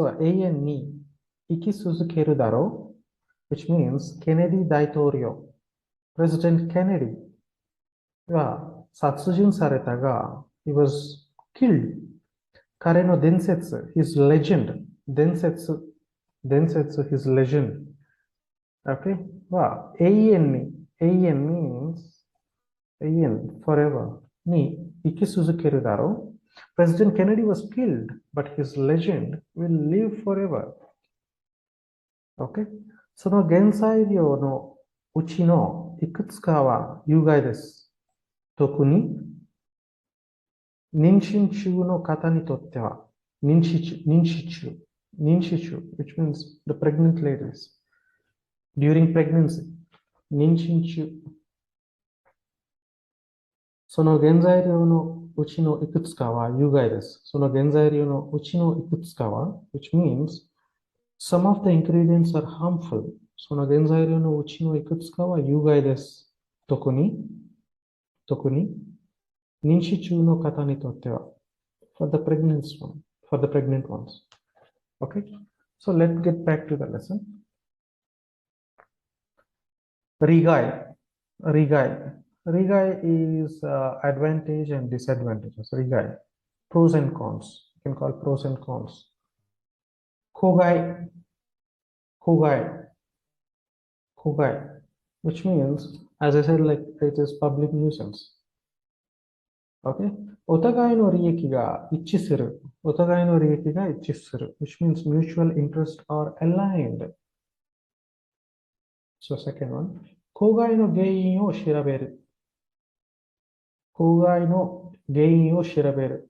は永遠に生き続けるだろう。which means ケネディ大統領、President Kennedy は殺人されたが、he was killed。彼の伝説、his legend、伝説、his legend、okay? は永遠に、永遠 means 永遠、forever に生き続けるだろう。President Kennedy was killed, but his legend will live forever. Okay? その原材料のうちのいくつかは有害です。特に妊娠中の方にとっては、妊娠中、which means the pregnant ladies, during pregnancy, 妊娠中。その原材料のうちのいくつかは有害です。その原材料のうちのいくつかは、which means some of the ingredients are harmful. その原材料のうちのいくつかは有害です。特に妊娠中の方にとっては、for the pregnant ones. Okay? So let's get back to the lesson. 利害 is advantage and disadvantages. 利害 pros and cons. You can call pros and cons. 公害 which means, as I said, like it is public nuisance. Okay? お互いの利益が一致する。which means mutual interests are aligned. So second one. 公害の原因を調べる。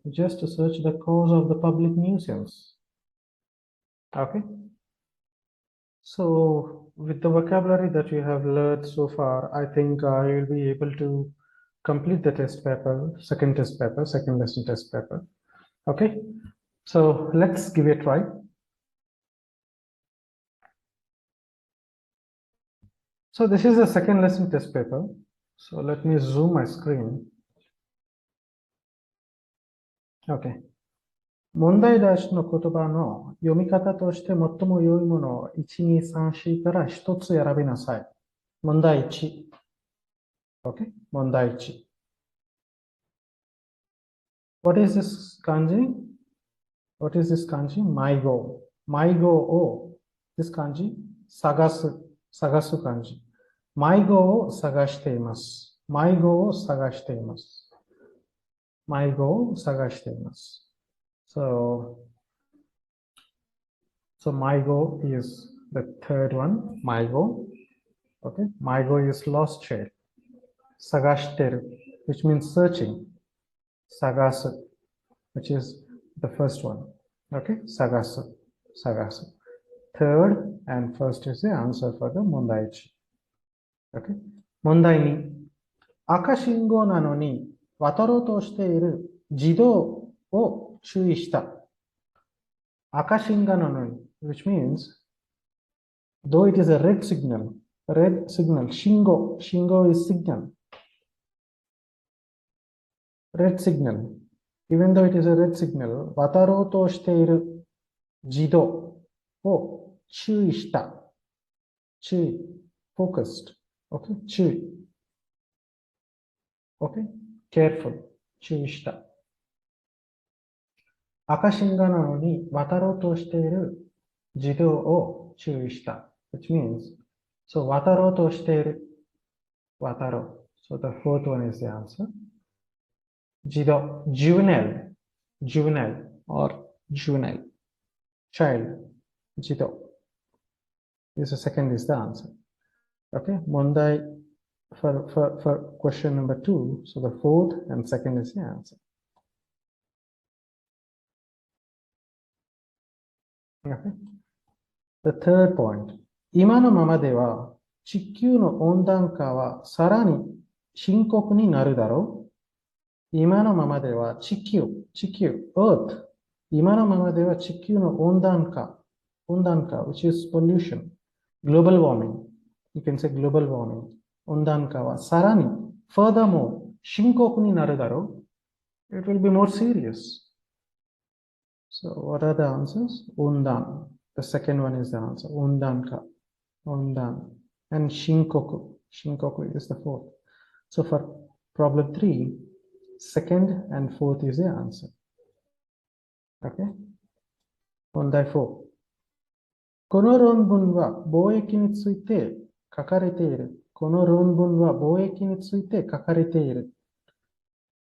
just to search the cause of the public nuisance. Okay? So, with the vocabulary that you have learned so far, I think you'll be able to complete the test paper, second lesson test paper. Okay? So, let's give it a try. So, this is the second lesson test paper. So, let me zoom my screen. Okay. 問題出しの言葉の読み方として最も良いものを1、2、3、4から1つ選びなさい。問題1。Okay? 問題1。What is this kanji? My go. My go を、this kanji? 探す漢字。My go を探しています。My go を探しています。My go を探しています。So my go is the third one. My go. Okay. My go is lost child. Sagashiteru, which means searching. Sagasu, which is the first one. Okay. Sagasu. Third and first is the answer for the mondaichi. Okay. Mondai ni. 赤信号なのに渡ろうとしている児童を注意した。赤信号なのに which means though it is a red signal, shingo is signal. Red signal. Even though it is a red signal, 渡ろうとしている児童を注意した。注意。focused. Okay? 注意。Okay? Careful. 注意した。赤信号なのに渡ろうとしている児童を注意した。which means, so 渡ろうとしている。渡ろう。So the fourth one is the answer. 児童。juvenile or juvenile. Child. 児童。This is second is the answer. Okay. 問題 for question number 2. So the fourth and second is the answer. Okay. The third point. 今のままでは地球の温暖化はさらに深刻になるだろう。今のままでは地球、Earth。今のままでは地球の温暖化、which is pollution, global warming. You can say global warming. 温暖化はさらに、furthermore, 深刻になるだろう。It will be more serious. So what are the answers? 温暖. The second one is the answer. 温暖化. 温暖. And 深刻. 深刻 is the fourth. So for problem 3, second and fourth is the answer. Okay? 問題4。この論文は貿易について書かれている。この論文は貿易について書かれている。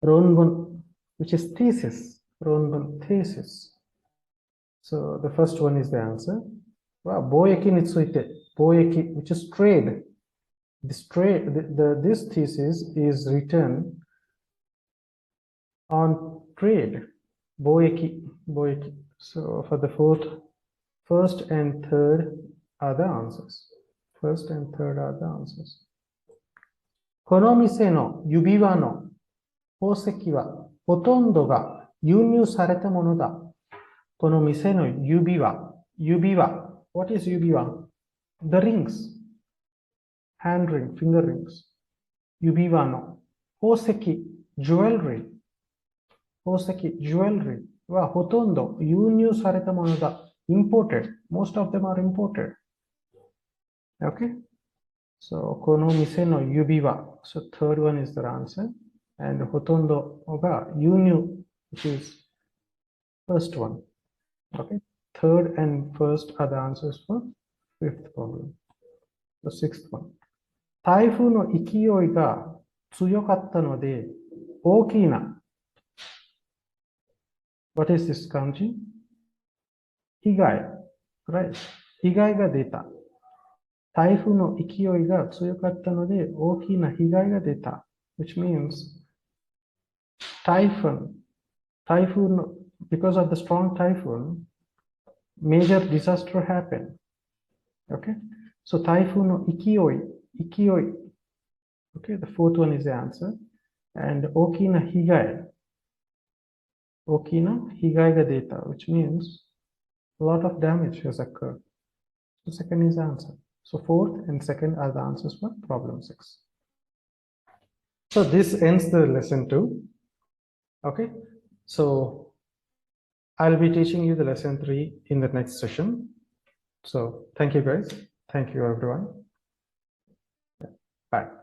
論文 which is thesis. 論文 thesis. So the first one is the answer. 貿易について貿易 which is trade. This thesis is written on trade. 貿易. So for the first and third are the answers. First and third are the answers. この店の指輪の宝石はほとんどが輸入されたものだ。この店の指輪。What is 指輪? The rings. Hand ring, finger rings. 指輪の宝石 jewelry. 宝石 jewelry はほとんど輸入されたものだ。Imported. Most of them are imported. Okay? So, この店の指輪. So, third one is the answer. And ほとんどが輸入, which is first one. Okay? Third and first are the answers for fifth problem. The sixth one. 台風の勢いが強かったので、大きな What is this kanji? 被害。Right. 被害が出た。台風の勢いが強かったので、大きな被害が出た。Which means typhoon, because of the strong typhoon, major disaster happened. Okay? So typhoon no ikiyoi. Okay, the fourth one is the answer. And okina higai ga deta, which means a lot of damage has occurred. The second is the answer. So fourth and second are the answers for problem 6. So this ends the lesson 2. Okay, so I'll be teaching you the lesson 3 in the next session. So thank you guys. Thank you everyone. Bye.